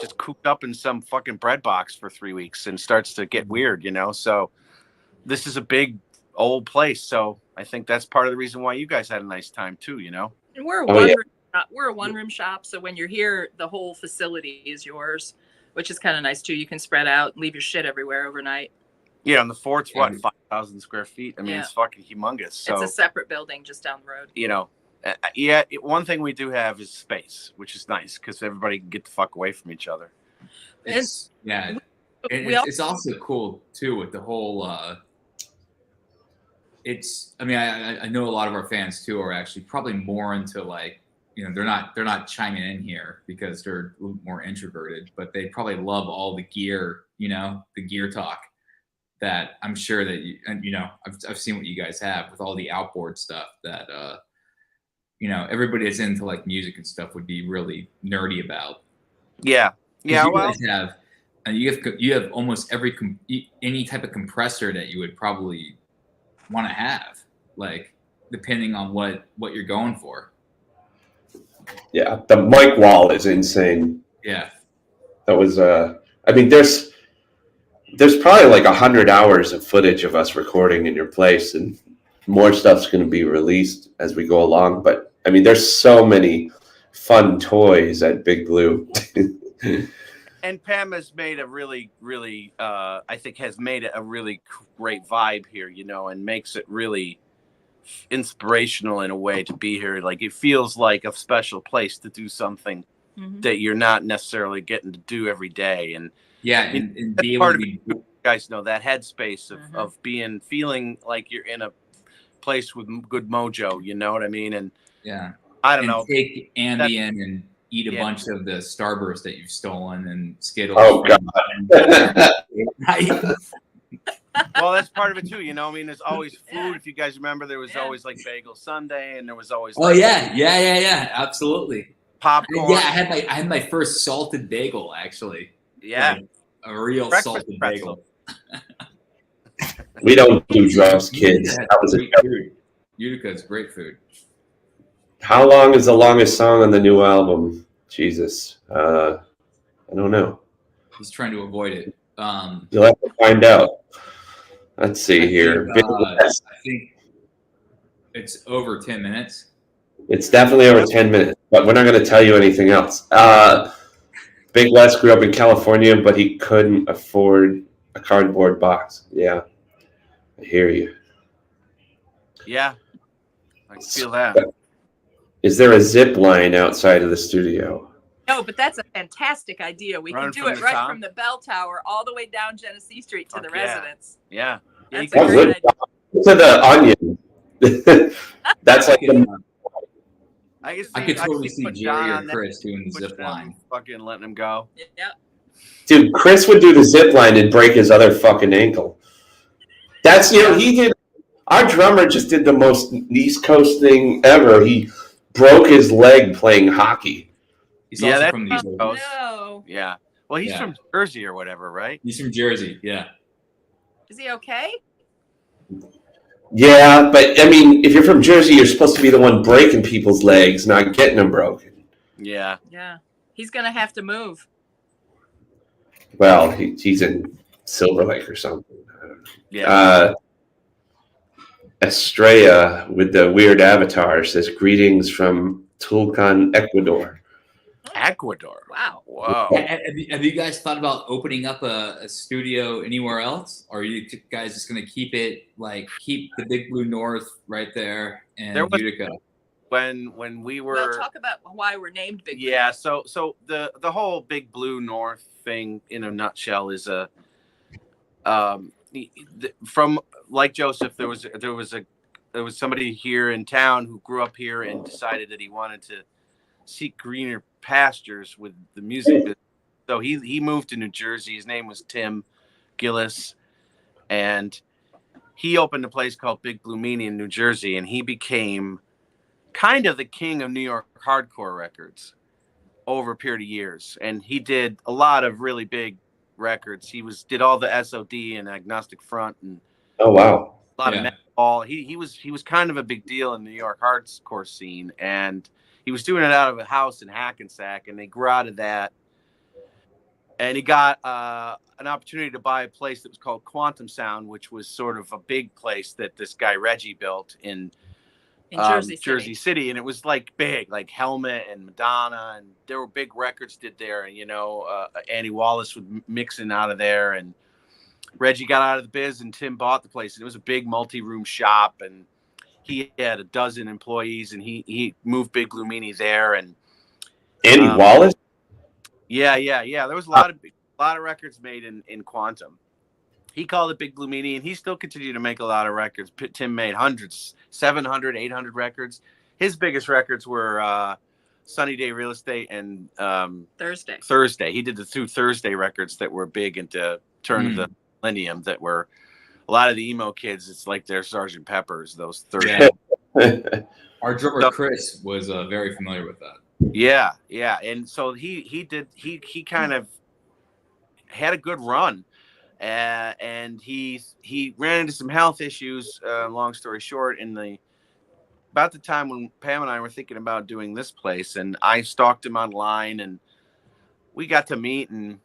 just cooped up in some fucking bread box for 3 weeks and starts to get weird, you know? So this is a big old place. So I think that's part of the reason why you guys had a nice time too, you know? And we're a one-room shop, so when you're here, the whole facility is yours, which is kind of nice too. You can spread out and leave your shit everywhere overnight. Yeah, and the fort's what, 5,000 square feet? I mean, it's fucking humongous. So it's a separate building just down the road. You know, one thing we do have is space, which is nice because everybody can get the fuck away from each other. It's also cool too with the whole. I mean, I know a lot of our fans too are actually probably more into like. You know, they're not chiming in here because they're a little more introverted, but they probably love all the gear, you know, the gear talk that I'm sure that I've seen what you guys have with all the outboard stuff that everybody that's into like music and stuff would be really nerdy about. Yeah. You guys have, and you have almost any type of compressor that you would probably want to have, like depending on what you're going for. Yeah, the mic wall is insane. Yeah, that was. I mean, there's probably like 100 hours of footage of us recording in your place, and more stuff's going to be released as we go along. But I mean, there's so many fun toys at Big Blue. And Pam has made a really, really, I think, has made it a really great vibe here, you know, and makes it really inspirational in a way to be here. Like it feels like a special place to do something that you're not necessarily getting to do every day. And and be part able of it, you guys know that headspace of feeling like you're in a place with good mojo, you know what I mean? And I don't know, take Ambien and eat a bunch of the Starburst that you've stolen and Skittles. Oh God. Well, that's part of it too, you know. I mean, there's always food. If you guys remember, there was always like Bagel Sunday, and there was always absolutely popcorn. Yeah, I had my first salted bagel actually. Yeah, like a real breakfast salted bagel. We don't do drugs, kids. That was great food. Utica's great food. How long is the longest song on the new album? Jesus, I don't know. He's trying to avoid it. You'll have to find out. Let's see here. I think it's over 10 minutes. It's definitely over 10 minutes, but we're not going to tell you anything else. Big Les grew up in California, but he couldn't afford a cardboard box. Yeah, I hear you. Yeah, I feel that. Is there a zip line outside of the studio? No, but that's a fantastic idea. We Running could do from it the right top? from the bell tower all the way down Genesee Street to Fuck the yeah. residence. Yeah. Yeah, That's you a could- great idea. To the Onion. That's like the I could totally see put Jerry John or on that, Chris doing the pushing zip them, line. fucking letting him go. Yeah. dude. Chris would do the zip line and break his other fucking ankle. That's he did. Our drummer just did the most East Coast thing ever. He broke his leg playing hockey. He's Yeah, also that's from the East Coast. Coast. No. Yeah. Well, he's Yeah. from Jersey or whatever, right? He's from Jersey. Yeah. Is he okay? Yeah, but I mean, if you're from Jersey, you're supposed to be the one breaking people's legs, not getting them broken. Yeah. Yeah. He's going to have to move. Well, he's in Silver Lake or something. I don't know. Yeah. Estrella with the weird avatar says greetings from Tulcan, Ecuador. Ecuador. Wow. Whoa. Have you guys thought about opening up a studio anywhere else? Or are you guys just going to keep the Big Blue North right there in There was- Utica? When we were Well, talk about why we're named Big Blue. Yeah, so the whole Big Blue North thing in a nutshell is from like Joseph, there was somebody here in town who grew up here and decided that he wanted to seek greener pastures with the music business. So he moved to New Jersey. His name was Tim Gillis, and he opened a place called Big Blue Meanie in New Jersey, and he became kind of the king of New York hardcore records over a period of years. And he did a lot of really big records. He did all the SOD and Agnostic Front and Oh wow! a lot of metal. He was kind of a big deal in the New York hardcore scene, and he was doing it out of a house in Hackensack, and they grew out of that. And he got an opportunity to buy a place that was called Quantum Sound, which was sort of a big place that this guy Reggie built in Jersey City, and it was like big, like Helmet and Madonna, and there were big records did there, and Andy Wallace would mix in out of there, and Reggie got out of the biz, and Tim bought the place, and it was a big multi-room shop, and he had a dozen employees, and he moved Big Blue Meanie there, and Andy Wallace. Yeah. There was a lot of records made in Quantum. He called it Big Blue Meanie, and he still continued to make a lot of records. Tim made hundreds, 700, 800 records. His biggest records were Sunny Day Real Estate and Thursday. He did the two Thursday records that were big into turn of the millennium, that were a lot of the emo kids. It's like their Sgt. Peppers, those Thursday. Yeah. Our drummer Chris was very familiar with that. Yeah. And so he kind of had a good run. And he ran into some health issues. Long story short, about the time when Pam and I were thinking about doing this place, and I stalked him online, and we got to meet. And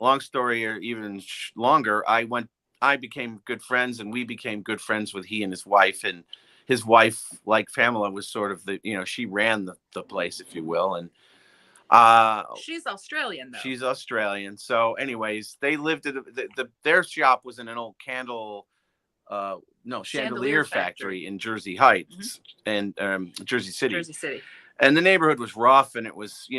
long story, or even longer, I became good friends, and we became good friends with he and his wife. And his wife, like Pamela, was sort of she ran the place, if you will, and. She's Australian, though. She's Australian. So, anyways, they lived at their shop was in an old chandelier factory in Jersey Heights and Jersey City. And the neighborhood was rough, and it was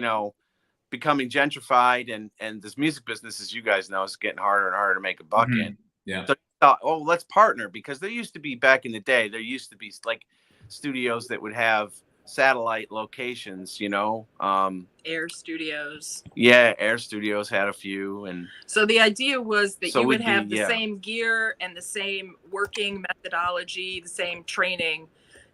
becoming gentrified, and this music business, as you guys know, is getting harder and harder to make a buck in. Yeah. So I thought, let's partner, because there used to be back in the day, there used to be like studios that would have satellite locations, Air Studios. Yeah, Air Studios had a few, and so the idea was that you would have the yeah. same gear and the same working methodology, the same training,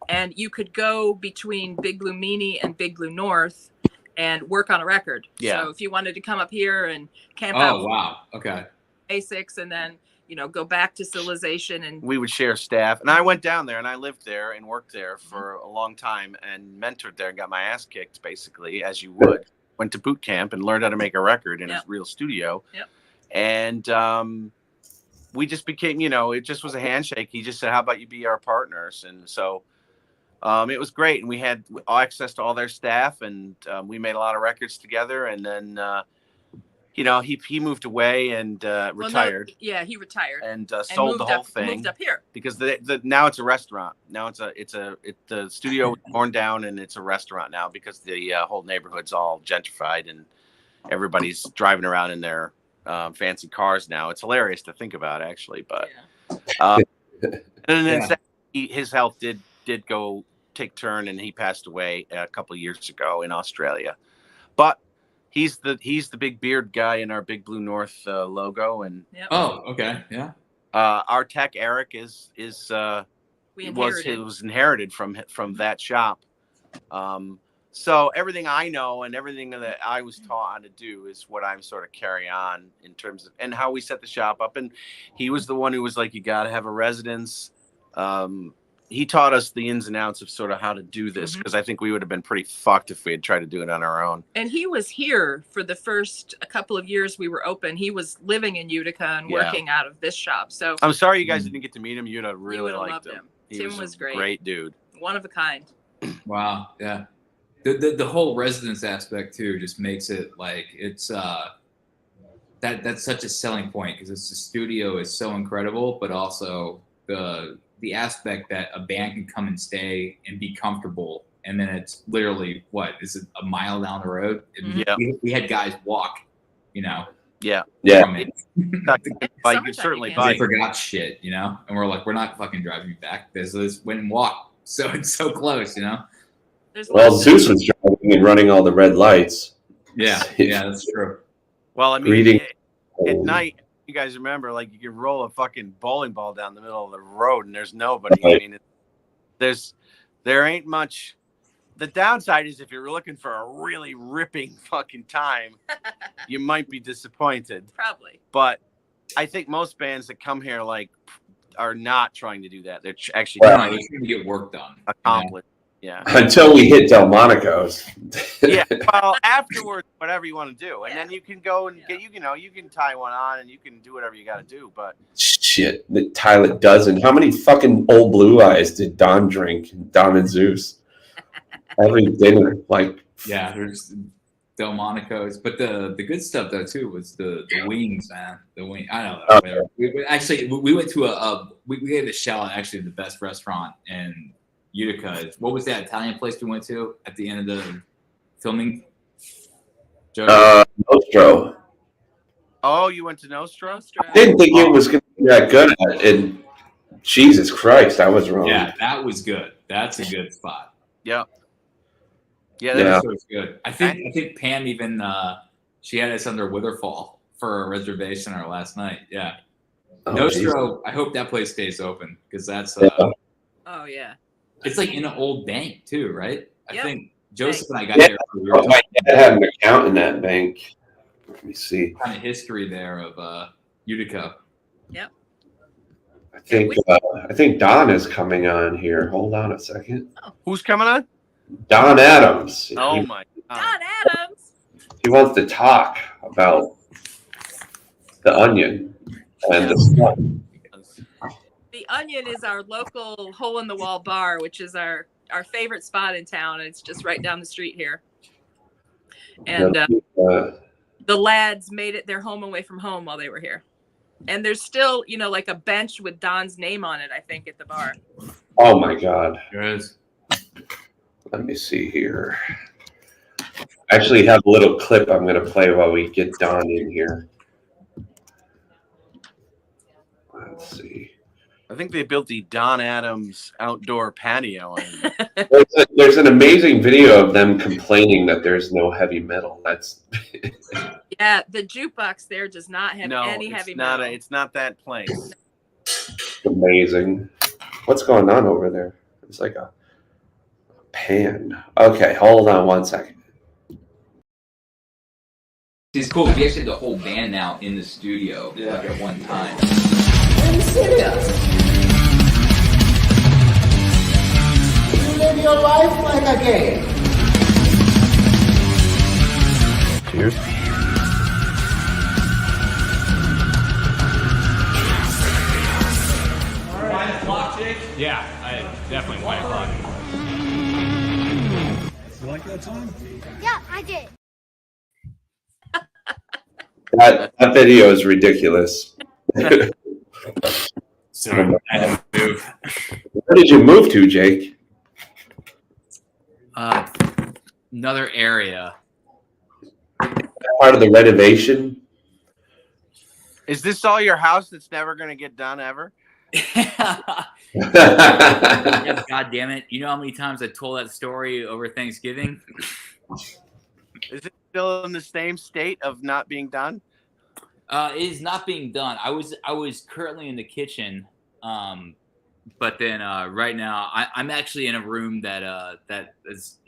and you could go between Big Blue Meanie and Big Blue North and work on a record. Yeah. So if you wanted to come up here and camp out. Oh wow. Okay. Basics, and then go back to civilization, and we would share staff. And I went down there, and I lived there and worked there for a long time, and mentored there and got my ass kicked, basically, as you would. Went to boot camp and learned how to make a record in a real studio. Yep. And we just became, it just was a handshake. He just said, how about you be our partners? And so it was great. And we had access to all their staff, and we made a lot of records together. And then you know, he moved away and retired. Well, no, yeah, he retired and and sold the whole thing. Moved up here because now it's a restaurant. Now the studio was torn down and it's a restaurant now because the whole neighborhood's all gentrified and everybody's driving around in their fancy cars now. It's hilarious to think about, actually. But and then his health did go take turn, and he passed away a couple of years ago in Australia. But he's the big beard guy in our Big Blue North logo, and Oh, okay, yeah. our tech Eric was inherited from that shop. So everything I know and everything that I was taught how to do is what I'm sort of carry on in terms of and how we set the shop up. And he was the one who was like, you got to have a residence. He taught us the ins and outs of sort of how to do this, because I think we would have been pretty fucked if we had tried to do it on our own. And he was here for the first couple of years we were open. He was living in Utica and working out of this shop. So I'm sorry you guys didn't get to meet him. You'd have really liked him. Tim was great. Great dude. One of a kind. Wow, yeah. The whole residence aspect too just makes it like it's that's such a selling point, because the studio is so incredible, but also the aspect that a band can come and stay and be comfortable, and then it's literally is it a mile down the road? Yeah, we had guys walk, you know. Yeah. Like you certainly they forgot shit, you know, and we're like, we're not fucking driving you back. Let's went and walk. So it's so close, you know. Well, Zeus was driving and running all the red lights. Yeah, yeah, that's true. Well, I mean, at night, you guys remember, like, you could roll a fucking bowling ball down the middle of the road and there's nobody. I mean, there ain't much. The downside is if you're looking for a really ripping fucking time, you might be disappointed. Probably. But I think most bands that come here are not trying to do that. They're actually trying to get work done. Accomplished. Yeah. Until we hit Delmonico's. Yeah. Well, afterwards, whatever you want to do, and then you can go and get you can tie one on and you can do whatever you got to do. But shit, Tyler doesn't. How many fucking Old Blue Eyes did Don drink? Don and Zeus. Every dinner, there's Delmonico's, but the good stuff though too was the wings, man. The wing. I don't know. We went to we gave a shout out actually the best restaurant in Utica. What was that Italian place we went to at the end of the filming? Nostro. Oh, you went to Nostro? I didn't think it was going to be that good. And Jesus Christ, I was wrong. Yeah, that was good. That's a good spot. Yeah. Yeah, that was good. I think Pam even she had us under Witherfall for a reservation our last night. Yeah. Nostro, I hope that place stays open, because that's oh yeah. It's like in an old bank too, right? I think Joseph and I got there. My dad had an account in that bank. Let me see. Kind of history there of Utica. Yep. I think Don is coming on here. Hold on a second. Oh. Who's coming on? Don Adams. Oh my God. Don Adams. He wants to talk about the Onion and the stuff. The Onion is our local hole-in-the-wall bar, which is our favorite spot in town. It's just right down the street here. And the lads made it their home away from home while they were here. And there's still, like a bench with Don's name on it, I think, at the bar. Oh, my God. There is. Let me see here. I actually have a little clip I'm going to play while we get Don in here. Let's see. I think they built the Don Adams outdoor patio. There's an amazing video of them complaining that there's no heavy metal. That's yeah, the jukebox there does not have any heavy metal. It's not that place. Amazing. What's going on over there? It's like a pan. Okay, hold on one second. It's cool. We actually had the whole band now in the studio at one time. Are you serious? You live your life like a game. Cheers. Wine o'clock, Jake? Yeah, I definitely wine o'clock. You like that song? Yeah, I did. That video is ridiculous. Sorry, I had to move. Where did you move to, Jake? Another area. Part of the renovation. Is this all your house that's never going to get done ever? Yeah, God damn it. You know how many times I told that story over Thanksgiving? Is it still in the same state of not being done? It is not being done. I was currently in the kitchen, but then right now I'm actually in a room that is.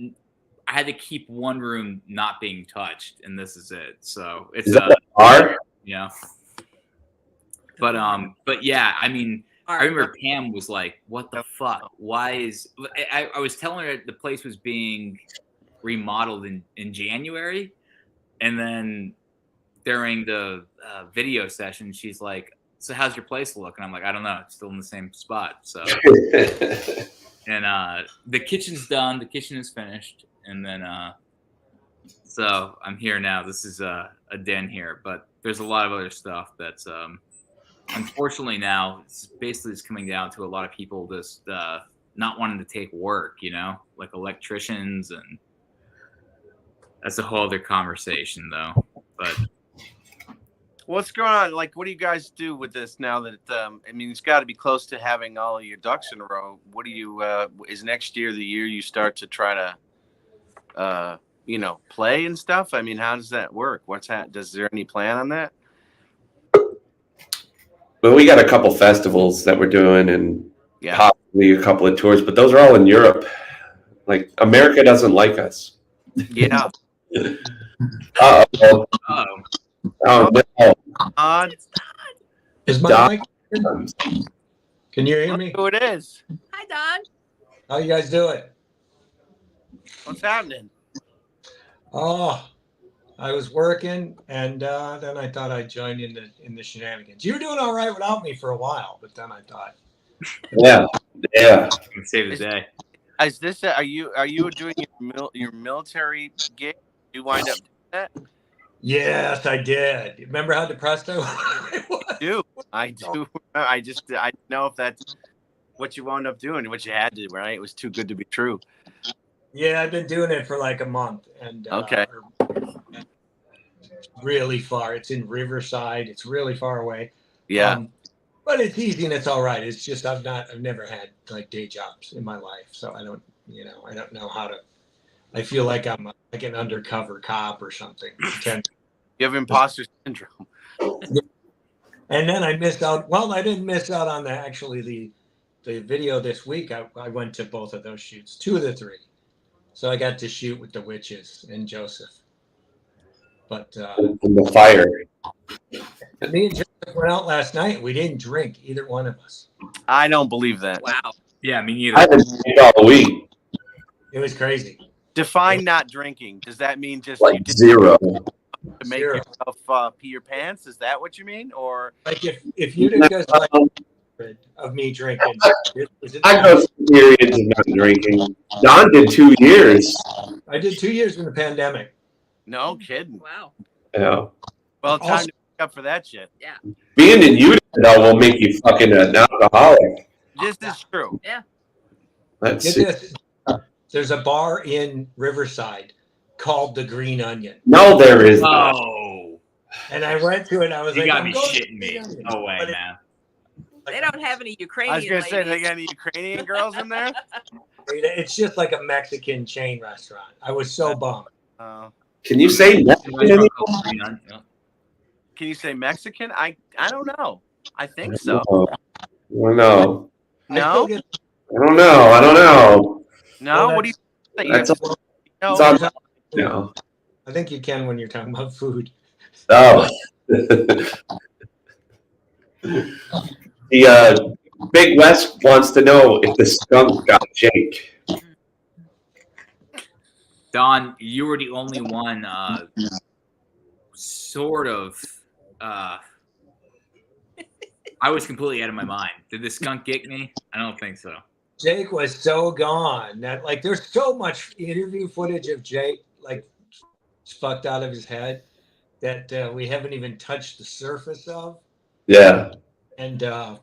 I had to keep one room not being touched, and this is it. So it's Is that a bar? Yeah. But yeah, I mean, I remember Pam was like, "What the fuck? Why is?" I was telling her the place was being remodeled in January, and then during the video session, she's like, "So how's your place look?" And I'm like, "I don't know. It's still in the same spot." So, and the kitchen's done. The kitchen is finished, and then so I'm here now. This is a den here, but there's a lot of other stuff that's unfortunately now it's basically just coming down to a lot of people just not wanting to take work, you know, like electricians, and that's a whole other conversation though. But what's going on? Like, what do you guys do with this now that I mean, it's got to be close to having all of your ducks in a row. What do you is next year the year you start to try to you know, play and stuff? I mean, how does that work? Is there any plan on that? Well, we got a couple festivals that we're doing, and Yeah. possibly a couple of tours, but those are all in Europe. Like, America doesn't like us. Yeah. Uh-oh. Oh, no. Is my Don. mic? Can you hear me? Who it is? Hi, Don. How you guys doing? What's happening? Oh, I was working, and then I thought I'd join in the shenanigans. You were doing all right without me for a while, but then I thought, Yeah. Save the day. Is this are you doing your military gig? You wind up doing that? yes, I did. Remember how depressed I was? I do. I didn't know if that's what you wound up doing, what you had to, right? It was too good to be true. Yeah, I've been doing it for like a month, and Okay. Really far. It's in Riverside. It's really far away. Yeah. But it's easy and it's all right. It's just I've never had like day jobs in my life, so I don't know how to. I feel like I'm like an undercover cop or something. You have imposter syndrome. And then I missed out. Well, I didn't miss out on the video this week. I went to both of those shoots, 2 of the 3. So I got to shoot with the witches and Joseph. But In the fire. me and Joseph went out last night. We didn't drink, either one of us. I don't believe that. Wow. Yeah, me neither. I haven't drank all week. It was crazy. Define not drinking. Does that mean just Like you did zero. to make Zero. yourself pee your pants? Is that what you mean? Or Like if Utica's like of me drinking, is it I go through periods of not drinking. Don did 2 years. I did 2 years in the pandemic. no kidding? Wow. Yeah. Well, time Also- to pick up for that shit. Yeah. Being in Utica, though, will make you fucking an alcoholic. This is true. Let's Get see. this. There's a bar in Riverside called the Green Onion. No, there is not. Oh, And I went to it. I was you like, gotta I'm be going to shitting me. Green Onion. No way, But man. They don't have any Ukrainian I was gonna say, they ladies. got any Ukrainian girls in there? It's just like a Mexican chain restaurant. I was so bummed. Can you say Mexican anymore? Can you say Mexican? I don't know. I think so. I don't know. I No, still get- I don't know. I don't know. no. Well, What do you think? That's You all. know, It's all. No. I think you can when you're talking about food. Oh. The Big West wants to know if the skunk got Jake. Don, you were the only one sort of I was completely out of my mind. Did the skunk get me? I don't think so. Jake was so gone that like there's so much interview footage of Jake like fucked out of his head that we haven't even touched the surface of. Yeah. And the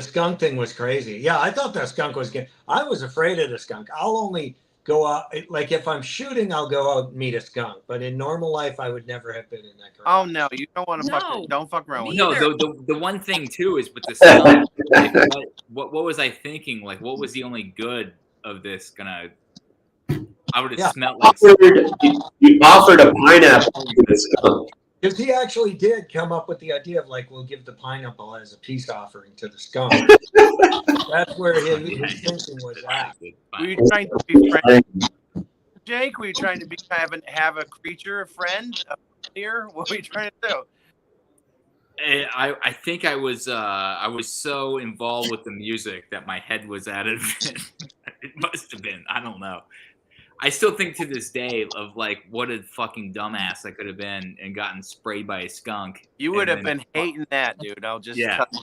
skunk thing was crazy. Yeah, I thought the skunk was good. I was afraid of the skunk. I'll only go out, like if I'm shooting, I'll go out and meet a skunk. But in normal life, I would never have been in that garage. Oh no, you don't want to don't fuck around with No, it. the one thing too is with the skunk. Like, what was I thinking? Like, what was the only good of this gonna? I would have smelled like. You offered a pineapple to the skunk. Because he actually did come up with the idea of like, we'll give the pineapple as a peace offering to the skunk. That's where his thinking was at. Were you trying to be friends, Jake? Were you trying to have a creature, a friend here? What were you trying to do? I think I was so involved with the music that my head was out of it. It must have been. I don't know. I still think to this day of like what a fucking dumbass I could have been and gotten sprayed by a skunk. You would have been hating that, dude. I'll just tell you.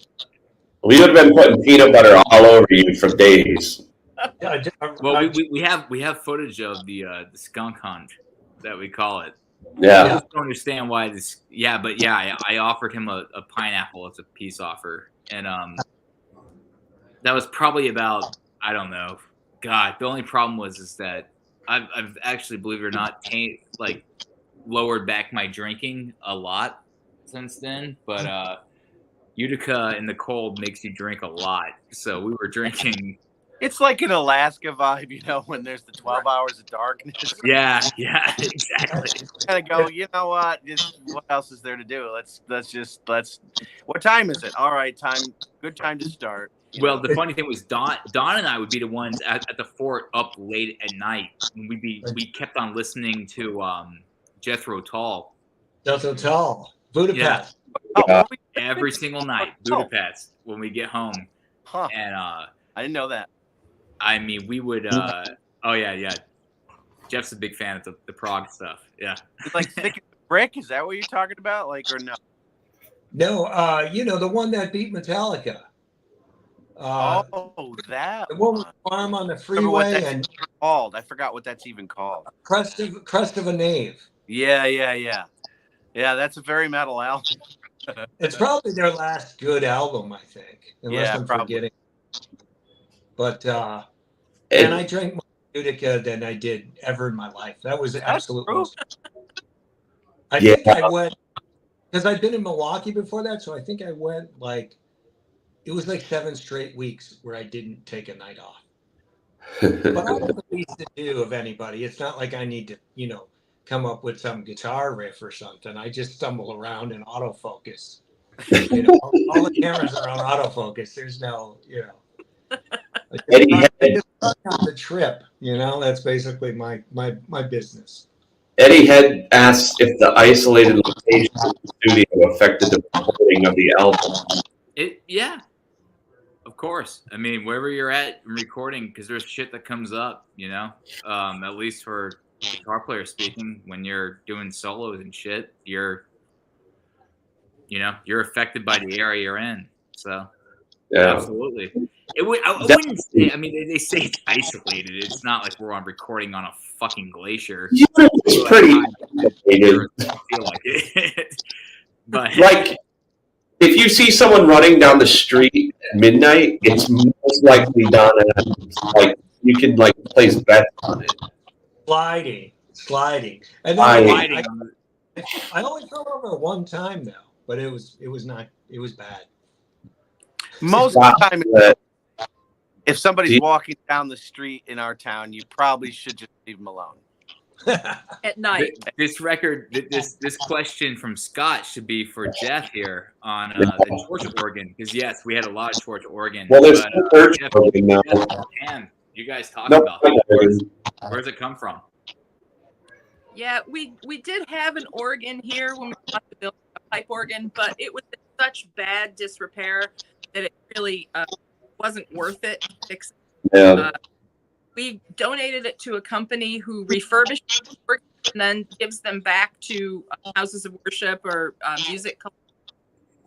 We would have been putting peanut butter all over you for days. Well, we have footage of the skunk hunt that we call it. Yeah. I just don't understand why this. Yeah, but yeah, I offered him a pineapple as a peace offer, and that was probably about, I don't know. God, the only problem is that I've actually, believe it or not, lowered back my drinking a lot since then. But Utica in the cold makes you drink a lot, so we were drinking. It's like an Alaska vibe, you know, when there's the 12 hours of darkness. Yeah, exactly. Kind of go, you know what? What else is there to do? Let's. What time is it? All right, good time to start. Well, the funny thing was Don and I would be the ones at the fort up late at night. And we kept on listening to Jethro Tull. Jethro Tull, Budapest. Yeah. Every single night, Budapest when we get home. Huh. And I didn't know that. I mean, we would. Oh yeah. Jeff's a big fan of the prog stuff. Yeah. Like Thick as a Brick? Is that what you're talking about? Like, or no? No, the one that beat Metallica. That the one with the farm on the freeway and called. I forgot what that's even called. Crest of a Knave. Yeah. That's a very metal album. It's probably their last good album, I think, unless I'm forgetting. But and I drank more Utica than I did ever in my life. That was the absolute most. I think I went because I'd been in Milwaukee before that, so I think I went it was like 7 straight weeks where I didn't take a night off. But I have the least to do of anybody. It's not like I need to, come up with some guitar riff or something. I just stumble around in autofocus. All the cameras are on autofocus. There's no, just on the trip. That's basically my business. Eddie Head asks if the isolated location of the studio affected the recording of the album. Yeah. Of course. I mean, wherever you're at recording, because there's shit that comes up, at least for guitar player speaking, when you're doing solos and shit, you're affected by the area you're in. So, yeah, absolutely. I wouldn't say, I mean, they say it's isolated. It's not like we're on recording on a fucking glacier. Yeah, it's pretty isolated. I feel like it. But if you see someone running down the street at midnight, it's most likely Donna. You can place bets on it. Sliding. And then I only fell over one time though, but it was bad. Most of the time, if somebody's walking down the street in our town, you probably should just leave them alone. At night. This question from Scott should be for Jeff here on the Georgia Oregon, because yes, we had a lot of Georgia Oregon. Well, there's Jeff, Oregon now. Pam, you guys talk about that. Where's it come from? Yeah, we did have an organ here when we bought the building, a pipe organ, but it was in such bad disrepair that it really wasn't worth it to fix it. Yeah. We donated it to a company who refurbishes it and then gives them back to houses of worship or music companies.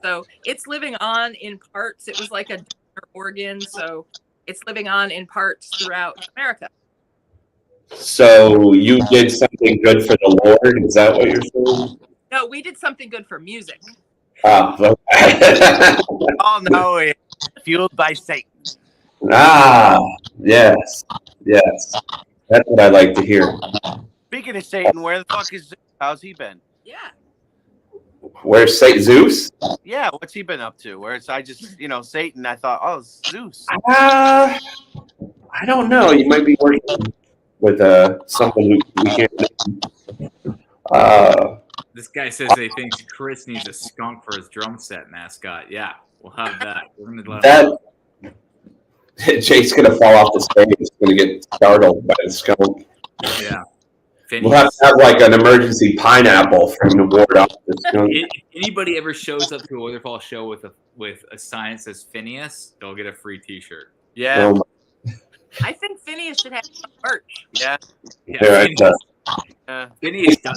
So it's living on in parts. It was like a donor organ, so it's living on in parts throughout America. So you did something good for the Lord? Is that what you're saying? No, we did something good for music. Ah, okay. Oh no, it's fueled by Satan. Ah, yes, yes. That's what I like to hear. Speaking of Satan, where the fuck is Zeus? How's he been? Yeah. Where's Saint Zeus? Yeah, what's he been up to? Whereas I just, Satan, I thought, oh, Zeus. I don't know. You might be working with someone who we can't know. This guy says they thinks Chris needs a skunk for his drum set mascot. Yeah, we'll have that. We're gonna let him know. Jake's gonna fall off the stage. He's gonna get startled by the skunk. Yeah. We'll have to have like an emergency pineapple for him to ward off the skunk. If anybody ever shows up to a Witherfall show with a sign that says Phineas, they'll get a free T-shirt. Yeah. I think Phineas should have some merch. Yeah. Phineas, Don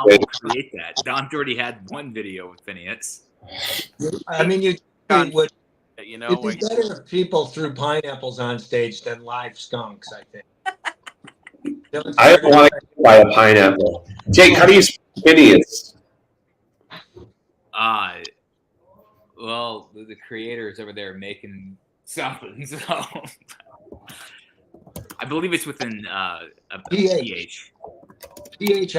will create that. Don already had one video with Phineas. I mean, it'd be know, better if people threw pineapples on stage than live skunks, I think. I don't want to buy a pineapple. Jake, how do you spell Phineas? Well, the creators over there making something, so I believe it's within a PH. Phineas.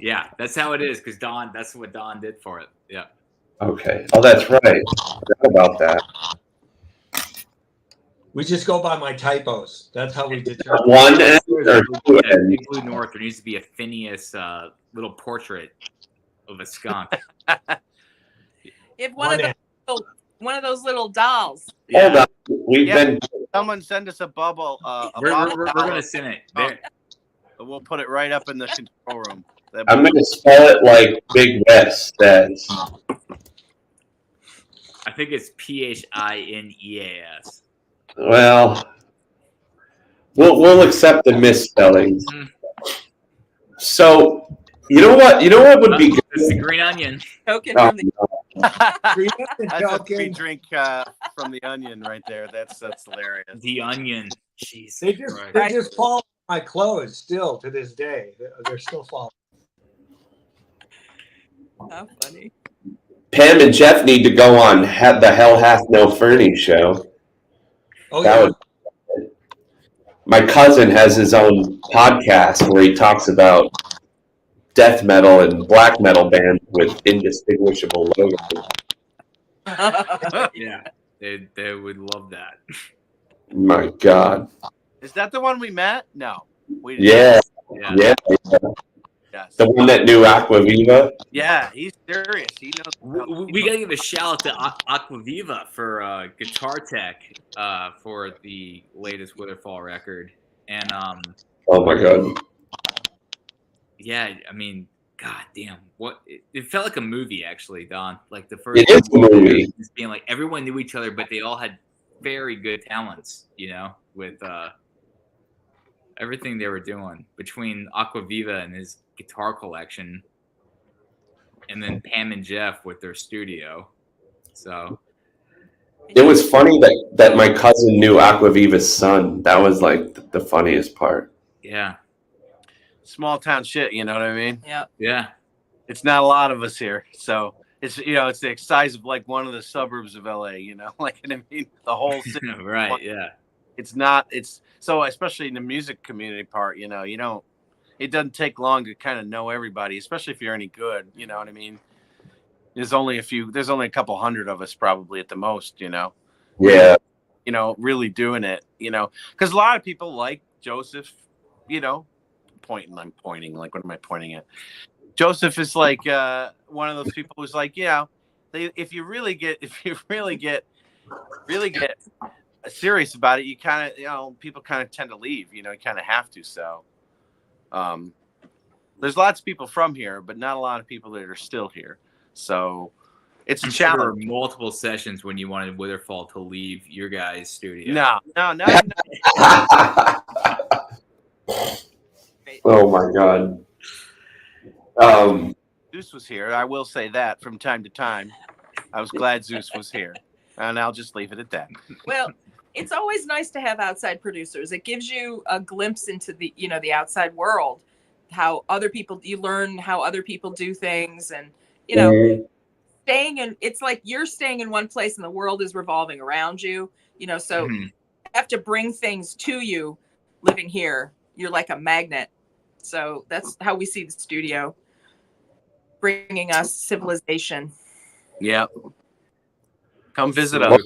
Yeah, that's how it is, because that's what Don did for it. Yeah. Okay. Oh, that's right. I forgot about that. We just go by my typos. That's how we determine. One N or two N? Big Blue North, there needs to be a Phineas little portrait of a skunk. If one of those little dolls. Hold on. We've been. Someone send us a bubble. We're gonna send it. There. We'll put it right up in the control room. I'm gonna spell it like Big West says. I think it's Phineas. Well, we'll accept the misspellings. So, you know what would be good? It's the green onion. Token Oh, from the That's a free drink from the onion right there. That's hilarious. The onion. Jesus. They just fall on my clothes still to this day. They're still falling. How funny. Pam and Jeff need to go on the Hell Hath No Fernie show. Oh, yeah. My cousin has his own podcast where he talks about death metal and black metal bands with indistinguishable logos. Yeah, they would love that. My God. Is that the one we met? No. We Yeah. Yes. The one that knew Aquaviva? Yeah, he's serious. He knows. We gotta give a shout out to Aquaviva for guitar tech for the latest Witherfall record, and oh my God. Yeah, I mean, god damn, it felt like a movie actually, Don. Like the first. It is a movie. Just being like everyone knew each other, but they all had very good talents, with everything they were doing between Aquaviva and his guitar collection, and then Pam and Jeff with their studio. So it was funny that my cousin knew Aquaviva's son. That was like the funniest part. Yeah. Small town shit, you know what I mean? Yeah. Yeah. It's not a lot of us here, so it's it's the size of like one of the suburbs of LA. Like I mean, the whole city. Right. Yeah. It's not. It's so especially in the music community part. You don't. It doesn't take long to kind of know everybody, especially if you're any good. You know what I mean? There's only a couple hundred of us probably at the most. Yeah. Really doing it. Because a lot of people like Joseph. I'm pointing. Like, what am I pointing at? Joseph is like one of those people who's like, if you really get serious about it, you kind of, people kind of tend to leave. You kind of have to. So, there's lots of people from here, but not a lot of people that are still here. So, it's a challenge. There were multiple sessions when you wanted Witherfall to leave your guys' studio. No. Oh my God. Zeus was here. I will say that from time to time. I was glad Zeus was here. And I'll just leave it at that. Well, it's always nice to have outside producers. It gives you a glimpse into the, the outside world, how other people, you learn how other people do things, and, staying in, it's like you're staying in one place and the world is revolving around you, so you have to bring things to you living here. You're like a magnet. So that's how we see the studio, bringing us civilization. Yeah. Come visit us.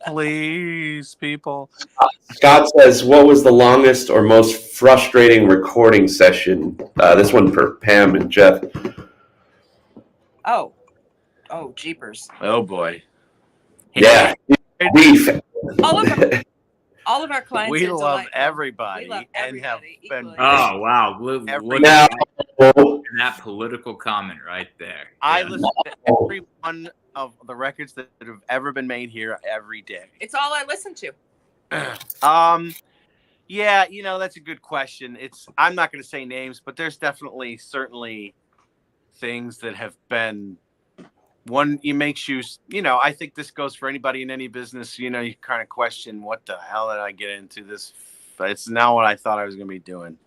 Please, people. Scott says, what was the longest or most frustrating recording session? This one for Pam and Jeff. Oh, jeepers. Oh, boy. Yeah. Beef. All of our clients. We are love delightful. everybody. We love and have been. Oh, wow. Look Now, at that political comment right there. I Yeah. listen to every one of the records that have ever been made here every day. It's all I listen to. Yeah, that's a good question. I'm not going to say names, but there's certainly things that have been makes you, I think this goes for anybody in any business, you kind of question, what the hell did I get into this? It's not what I thought I was going to be doing.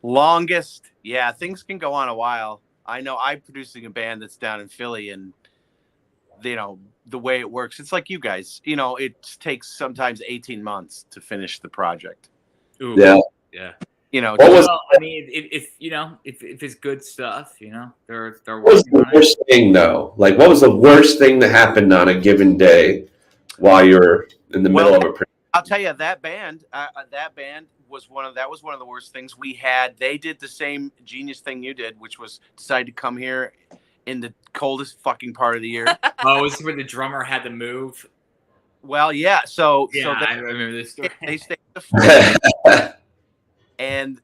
Longest. Yeah, things can go on a while. I know I'm producing a band that's down in Philly, and the way it works, it's like you guys, it takes sometimes 18 months to finish the project. Ooh, yeah. I mean, if it's good stuff, they're What was the worst thing though? Like, what was the worst thing that happened on a given day while you're in the middle of a? I'll tell you, that band was one of the worst things we had. They did the same genius thing you did, which was decide to come here in the coldest fucking part of the year. Oh, is where the drummer had to move? Well, yeah. So I remember this story. They stayed at the fort, and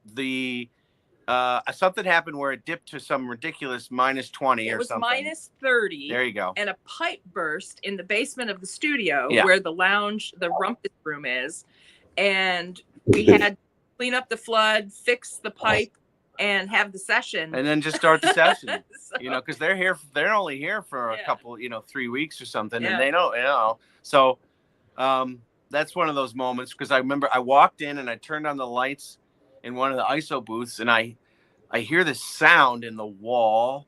something happened where it dipped to some ridiculous -20 or something. It was -30. There you go. And a pipe burst in the basement of the studio where the lounge, the rumpus room is, and we had to clean up the flood, fix the pipe, and have the session, and then just start the session. Because they're only here for a couple, 3 weeks or something, and they don't, So that's one of those moments, because I remember I walked in and I turned on the lights in one of the ISO booths, and I hear this sound in the wall,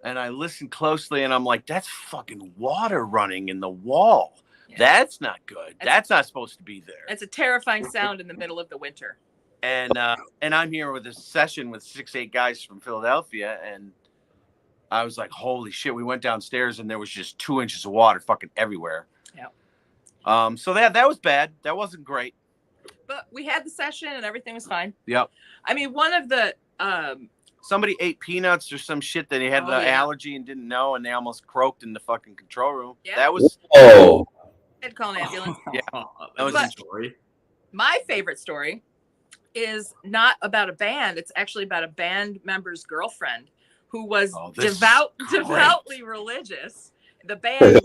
and I listen closely, and I'm like, that's fucking water running in the wall. Yeah. That's not good. That's not supposed to be there. It's a terrifying sound in the middle of the winter. And I'm here with a session with 6-8 guys from Philadelphia, and I was like, holy shit. We went downstairs and there was just 2 inches of water fucking everywhere. Yeah. So that was bad. That wasn't great. But we had the session and everything was fine. Yep. I mean, one of the somebody ate peanuts or some shit that he had allergy and didn't know, and they almost croaked in the fucking control room. Yeah. That was I had to call an ambulance. Yeah. That was a story. My favorite story is not about a band. It's actually about a band member's girlfriend who was devoutly religious. The band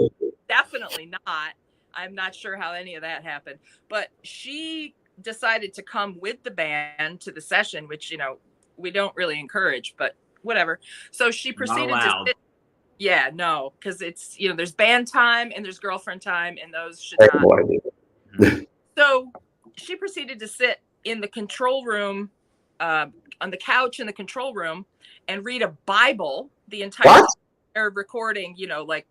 definitely not. I'm not sure how any of that happened, but she decided to come with the band to the session, which, we don't really encourage, but whatever. So she proceeded to sit. Yeah, no, because it's, there's band time and there's girlfriend time, and those should not. So she proceeded to sit in the control room, on the couch in the control room, and read a Bible the entire recording, like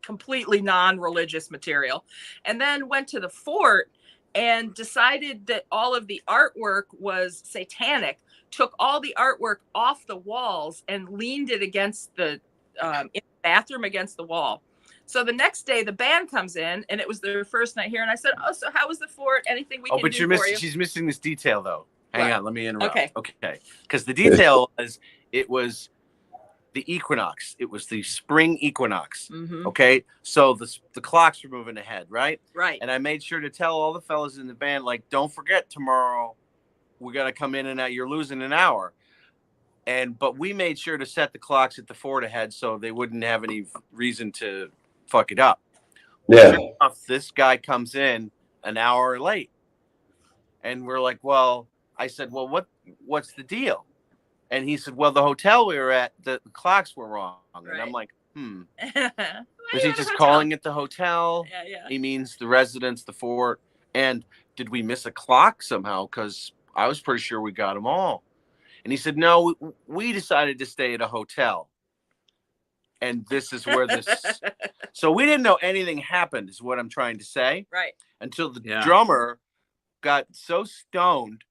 completely non-religious material, and then went to the fort and decided that all of the artwork was satanic, took all the artwork off the walls and leaned it against the in the bathroom against the wall. So the next day the band comes in, and it was their first night here, and I said, oh, so how was the fort? Anything we can do for you? She's missing this detail though. Hang on, let me interrupt. Okay. Because the detail was the equinox. It was the spring equinox. Mm-hmm. Okay, so the clocks were moving ahead, right? Right. And I made sure to tell all the fellas in the band, like, don't forget tomorrow we got to come in and out. You're losing an hour. But we made sure to set the clocks at the fort ahead so they wouldn't have any reason to fuck it up. Yeah. Sure enough, this guy comes in an hour late, and we're like, well, I said, well, what's the deal? And he said, well, the hotel we were at, the clocks were wrong. Right. And I'm like, Is he just calling it the hotel? Yeah. He means the residence, the fort. And did we miss a clock somehow? Because I was pretty sure we got them all. And he said, no, we decided to stay at a hotel. And this is where this. So we didn't know anything happened, is what I'm trying to say. Right. Until the drummer got so stoned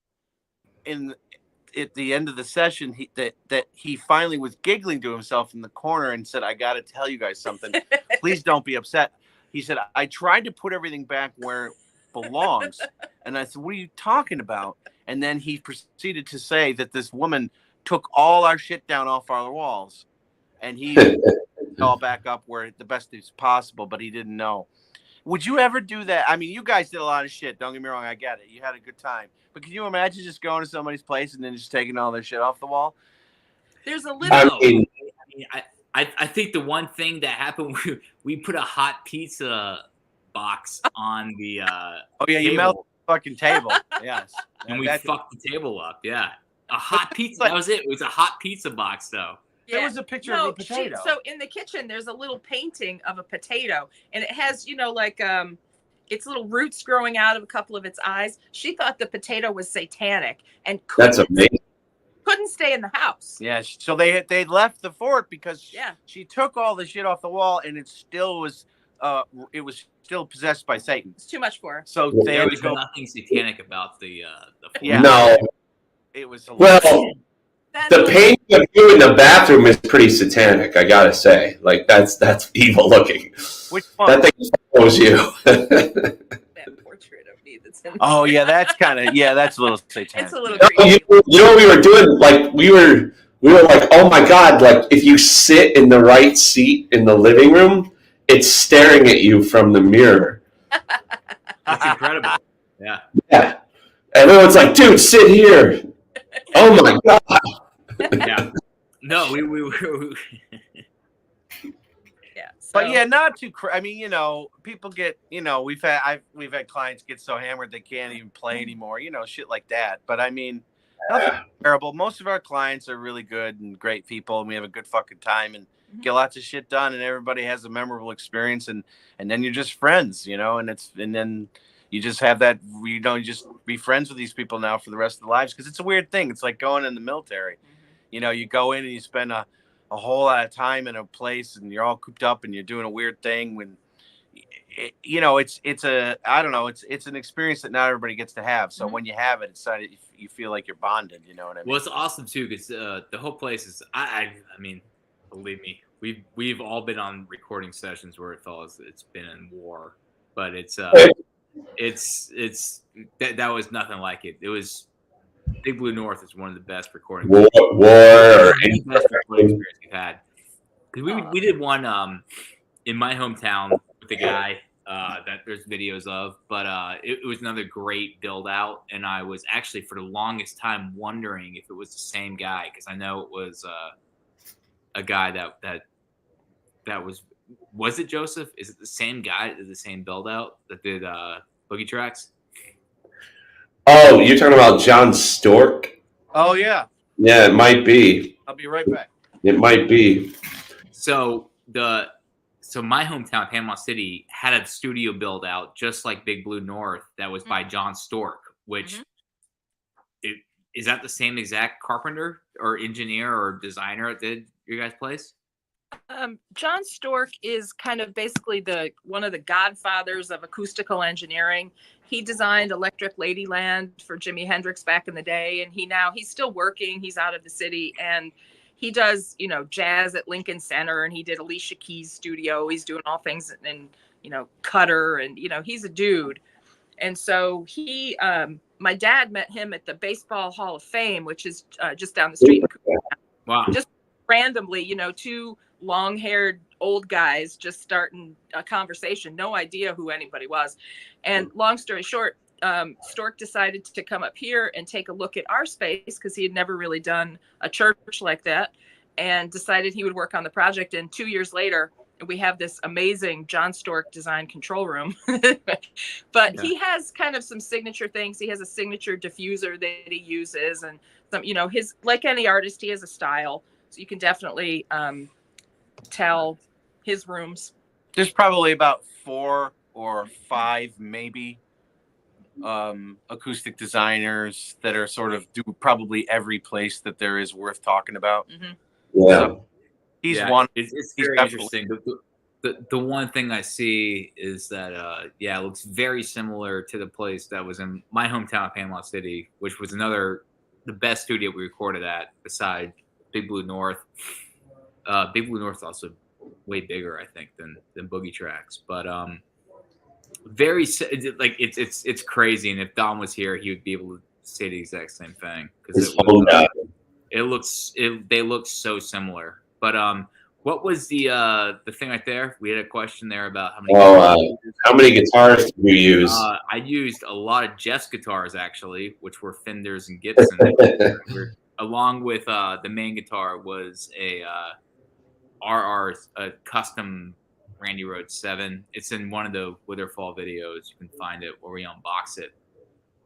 at the end of the session that he finally was giggling to himself in the corner and said, I got to tell you guys something. Please don't be upset. He said, I tried to put everything back where it belongs. And I said, what are you talking about? And then he proceeded to say that this woman took all our shit down off our walls. And he all back up where the best is possible, but he didn't know. Would you ever do that? I mean, you guys did a lot of shit. Don't get me wrong. I get it. You had a good time. But can you imagine just going to somebody's place and then just taking all their shit off the wall? There's a little. I think the one thing that happened, we put a hot pizza box on the table. You melted the fucking table. Yes. And we fucked the table up. Yeah. A hot pizza. That was it. It was a hot pizza box, though. There was a picture of a potato. So in the kitchen, there's a little painting of a potato, and it has, like its little roots growing out of a couple of its eyes. She thought the potato was satanic and that's amazing. Couldn't stay in the house. Yeah, so they left the fort because she took all the shit off the wall, and it still was still possessed by Satan. It's too much for her. So there was nothing satanic about the fort. Yeah. No, it was well. The painting of you in the bathroom is pretty satanic, I gotta say. Like that's evil looking. Which one? That thing follows you. That portrait of me that's in Oh yeah, that's that's a little satanic. It's a little creepy. You know what we were doing? Like we were like, oh my god! Like if you sit in the right seat in the living room, it's staring at you from the mirror. That's incredible. Yeah. Yeah. Everyone's like, dude, sit here. Oh my god. Yeah. No, we yeah. So. But yeah, not too. I mean, people get. We've had clients get so hammered they can't even play anymore. Shit like that. But I mean, nothing terrible. Most of our clients are really good and great people, and we have a good fucking time and get lots of shit done, and everybody has a memorable experience, and then you're just friends, and then you just have that. You just be friends with these people now for the rest of their lives, because it's a weird thing. It's like going in the military. You go in and you spend a whole lot of time in a place, and you're all cooped up, and you're doing a weird thing. When it's an experience that not everybody gets to have. So when you have it, you feel like you're bonded. You know what I mean? Well, it's awesome too, because the whole place is. I mean, believe me, we've all been on recording sessions where it's been in war, but it's that was nothing like it. It was. Big Blue North is one of the best recording. War or any best recording experience we've had. Because we did one in my hometown with a guy that there's videos of, but it was another great build out, and I was actually for the longest time wondering if it was the same guy, because I know it was a guy that was it Joseph? Is it the same guy that did the same build out that did Boogie Tracks? Oh, you're talking about John Stork? Oh, yeah. Yeah, it might be. I'll be right back. It might be. So my hometown, Panama City, had a studio build out just like Big Blue North that was by John Stork, which is that the same exact carpenter or engineer or designer that did your guys' place? John Stork is kind of basically one of the godfathers of acoustical engineering. He designed Electric Ladyland for Jimi Hendrix back in the day, and he's still working. He's out of the city, and he does, jazz at Lincoln Center, and he did Alicia Keys' studio. He's doing all things in, Cutter, and, he's a dude. And so my dad met him at the Baseball Hall of Fame, which is just down the street. Wow. Just randomly, two long-haired old guys just starting a conversation, no idea who anybody was. And long story short, Stork decided to come up here and take a look at our space, because he had never really done a church like that, and decided he would work on the project. And 2 years later, we have this amazing John Stork design control room. But he has kind of some signature things. He has a signature diffuser that he uses, and some, his, like any artist, he has a style. So you can definitely tell his rooms. There's probably about 4 or 5 maybe acoustic designers that are sort of do probably every place that there is worth talking about. Mm-hmm. Yeah. So he's one. It's he's very definitely- interesting. The one thing I see is that it looks very similar to the place that was in my hometown of Panama City, which was the best studio we recorded at beside Big Blue North. Big Blue North is also way bigger, I think, than Boogie Tracks, but it's crazy. And if Dom was here, he would be able to say the exact same thing because they look so similar. But what was the thing right there? We had a question there about how many. How many guitars did you use? I used a lot of Jeff's guitars actually, which were Fenders and Gibson. Along with the main guitar was a a custom Randy Rhoads 7. It's in one of the Witherfall videos. You can find it where we unbox it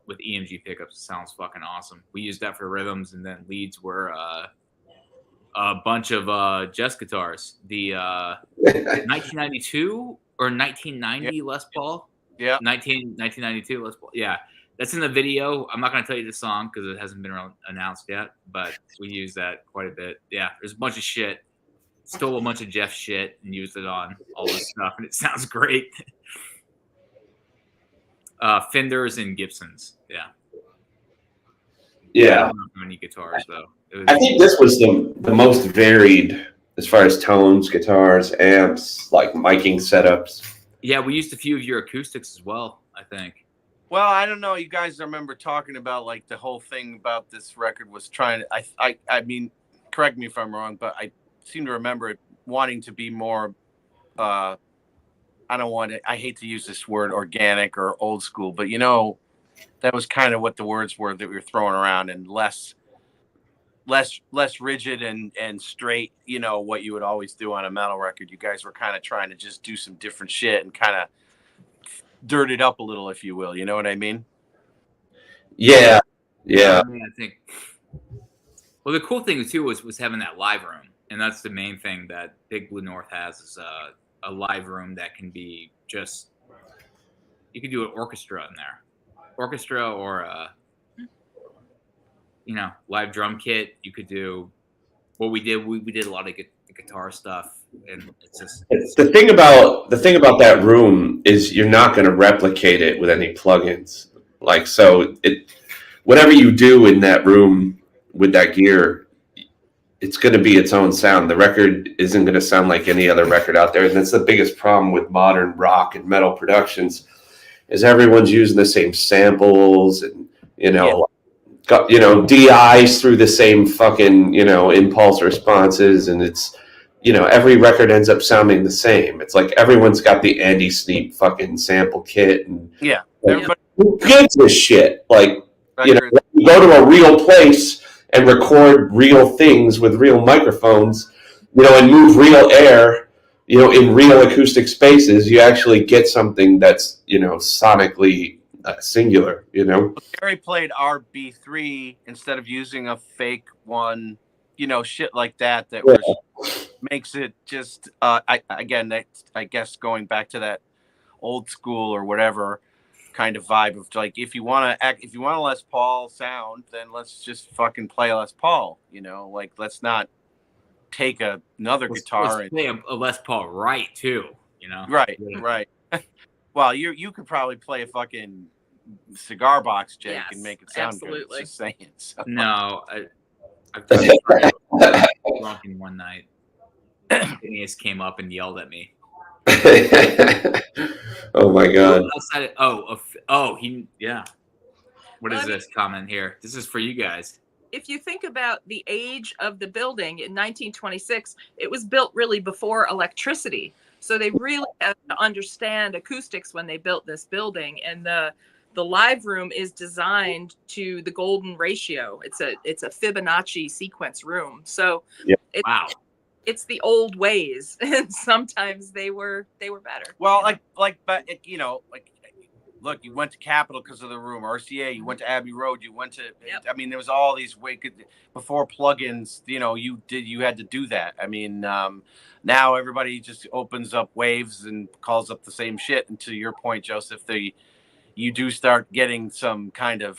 with EMG pickups. It sounds fucking awesome. We used that for rhythms, and then leads were a bunch of Jess guitars. The 1992 or 1990 Les Paul. Yeah. 1992 Les Paul. Yeah. That's in the video. I'm not going to tell you the song because it hasn't been announced yet, but we use that quite a bit. Yeah. There's a bunch of shit. Stole a bunch of Jeff shit and used it on all this stuff, and it sounds great. Fenders and Gibsons. Yeah. Yeah. I don't know how many guitars, though. I think this was the most varied as far as tones, guitars, amps, like miking setups. Yeah, we used a few of your acoustics as well, I think. Well, I don't know. You guys remember talking about like the whole thing about this record was trying to. I mean, correct me if I'm wrong, but I seem to remember it wanting to be more. I hate to use this word, organic or old school, but that was kind of what the words were that we were throwing around, and less rigid and straight. What you would always do on a metal record. You guys were kind of trying to just do some different shit and kind of dirt it up a little, if you will. You know what I mean? Yeah. Yeah. I mean, I think. Well, the cool thing too was having that live room, and that's the main thing that Big Blue North has is a live room that can be just. You could do an orchestra in there, or live drum kit. You could do what we did. We did a lot of guitar stuff, and it's just the thing about that room is you're not going to replicate it with any plugins. Like, so whatever you do in that room with that gear, it's going to be its own sound. The record isn't going to sound like any other record out there, and that's the biggest problem with modern rock and metal productions is everyone's using the same samples and DIs through the same fucking impulse responses, and it's every record ends up sounding the same. It's like everyone's got the Andy Sneap fucking sample kit, and who gives a shit? Like you go to a real place and record real things with real microphones, and move real air, in real acoustic spaces, you actually get something that's sonically singular. Gary played our B3 instead of using a fake one, shit like that makes it just I guess going back to that old school or whatever kind of vibe of like, if you want a Les Paul sound, then let's just fucking play Les Paul, like let's not take another guitar let's play a Les Paul right too, right. Well, you could probably play a fucking cigar box, Jake, and make it sound good. Just saying. So. No, I've done it drunken one night. Phineas came up and yelled at me. Oh my god! What is this comment here? This is for you guys. If you think about the age of the building in 1926, it was built really before electricity. So they really had to understand acoustics when they built this building. And the live room is designed to the golden ratio. It's a Fibonacci sequence room. So it's the old ways, and sometimes they were better. Well, look, you went to Capitol because of the room, RCA, you went to Abbey Road, you went to, I mean, there was all these before plugins, you had to do that. I mean, now everybody just opens up Waves and calls up the same shit. And to your point, Joseph, you do start getting some kind of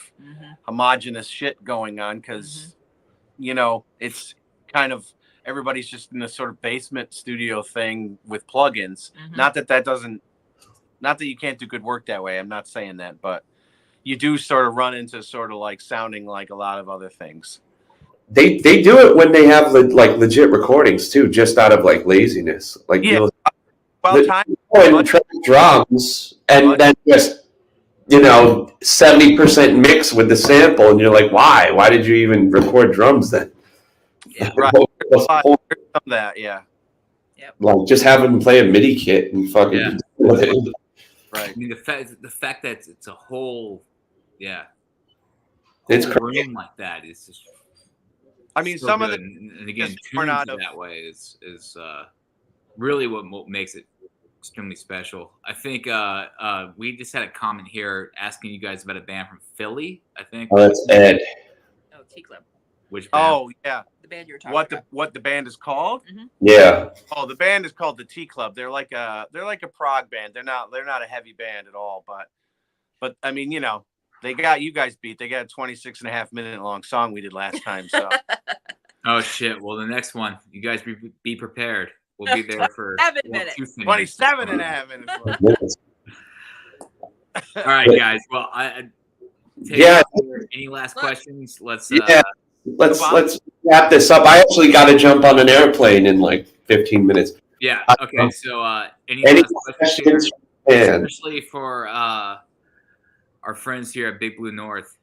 homogenous shit going on because, it's kind of, everybody's just in this sort of basement studio thing with plugins. Not that you can't do good work that way. I'm not saying that, but you do sort of run into sort of like sounding like a lot of other things. They do it when they have like legit recordings too, just out of like laziness. Like track drums and then just 70% mix with the sample, and you're like, why? Why did you even record drums then? Yeah, right. Some of that, yeah. Like just have them play a MIDI kit and fucking with it. Right. I mean, the fact that it's a whole, it's crazy like that is just. I mean, so some good. of the and again, tuned that way is really what makes it extremely special. I think we just had a comment here asking you guys about a band from Philly. I think. Oh, that's Ed. Oh, T Club. Which band? Oh yeah, the band you're talking about. What the band is called? Yeah. Oh, the band is called the T Club. They're like a prog band. They're not a heavy band at all. But I mean, they got you guys beat. They got a 26.5-minute long song we did last time. So. Oh shit! Well, the next one, you guys be prepared. We'll be there for 27.5 minutes. All right, guys. Well, any last questions? Let's wrap this up. I actually got to jump on an airplane in like 15 minutes. Yeah. Okay. So, any last questions, especially for our friends here at Big Blue North?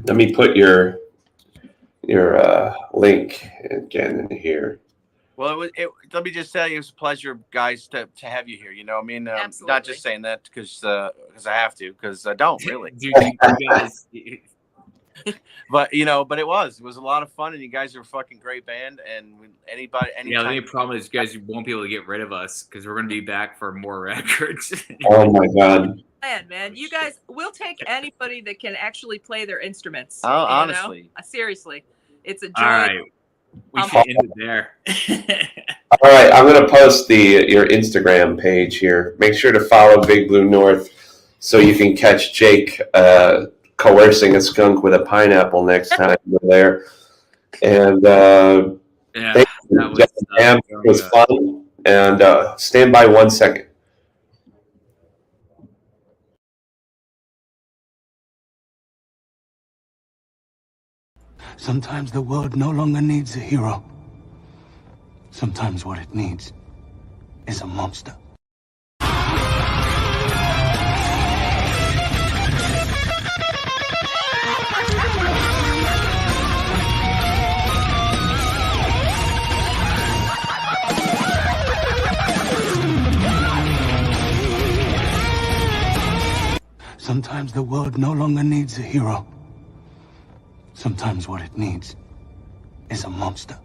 Let me put your link again in here. Well, let me just tell you, it was a pleasure, guys, to have you here. I mean, not just saying that because I have to, because I don't really. You guys. But but it was a lot of fun, and you guys are a fucking great band. And anytime. Yeah, the only problem is you guys won't be able to get rid of us because we're going to be back for more records. Oh my god. Man, you guys, we'll take anybody that can actually play their instruments. Honestly, seriously, it's a joy. All right, we should end it there. All right, I'm going to post your Instagram page here. Make sure to follow Big Blue North so you can catch Jake coercing a skunk with a pineapple next time we're there. And thank you, Jeff and Pam. It was fun. And stand by 1 second. Sometimes the world no longer needs a hero. Sometimes what it needs is a monster. Sometimes the world no longer needs a hero. Sometimes what it needs is a monster.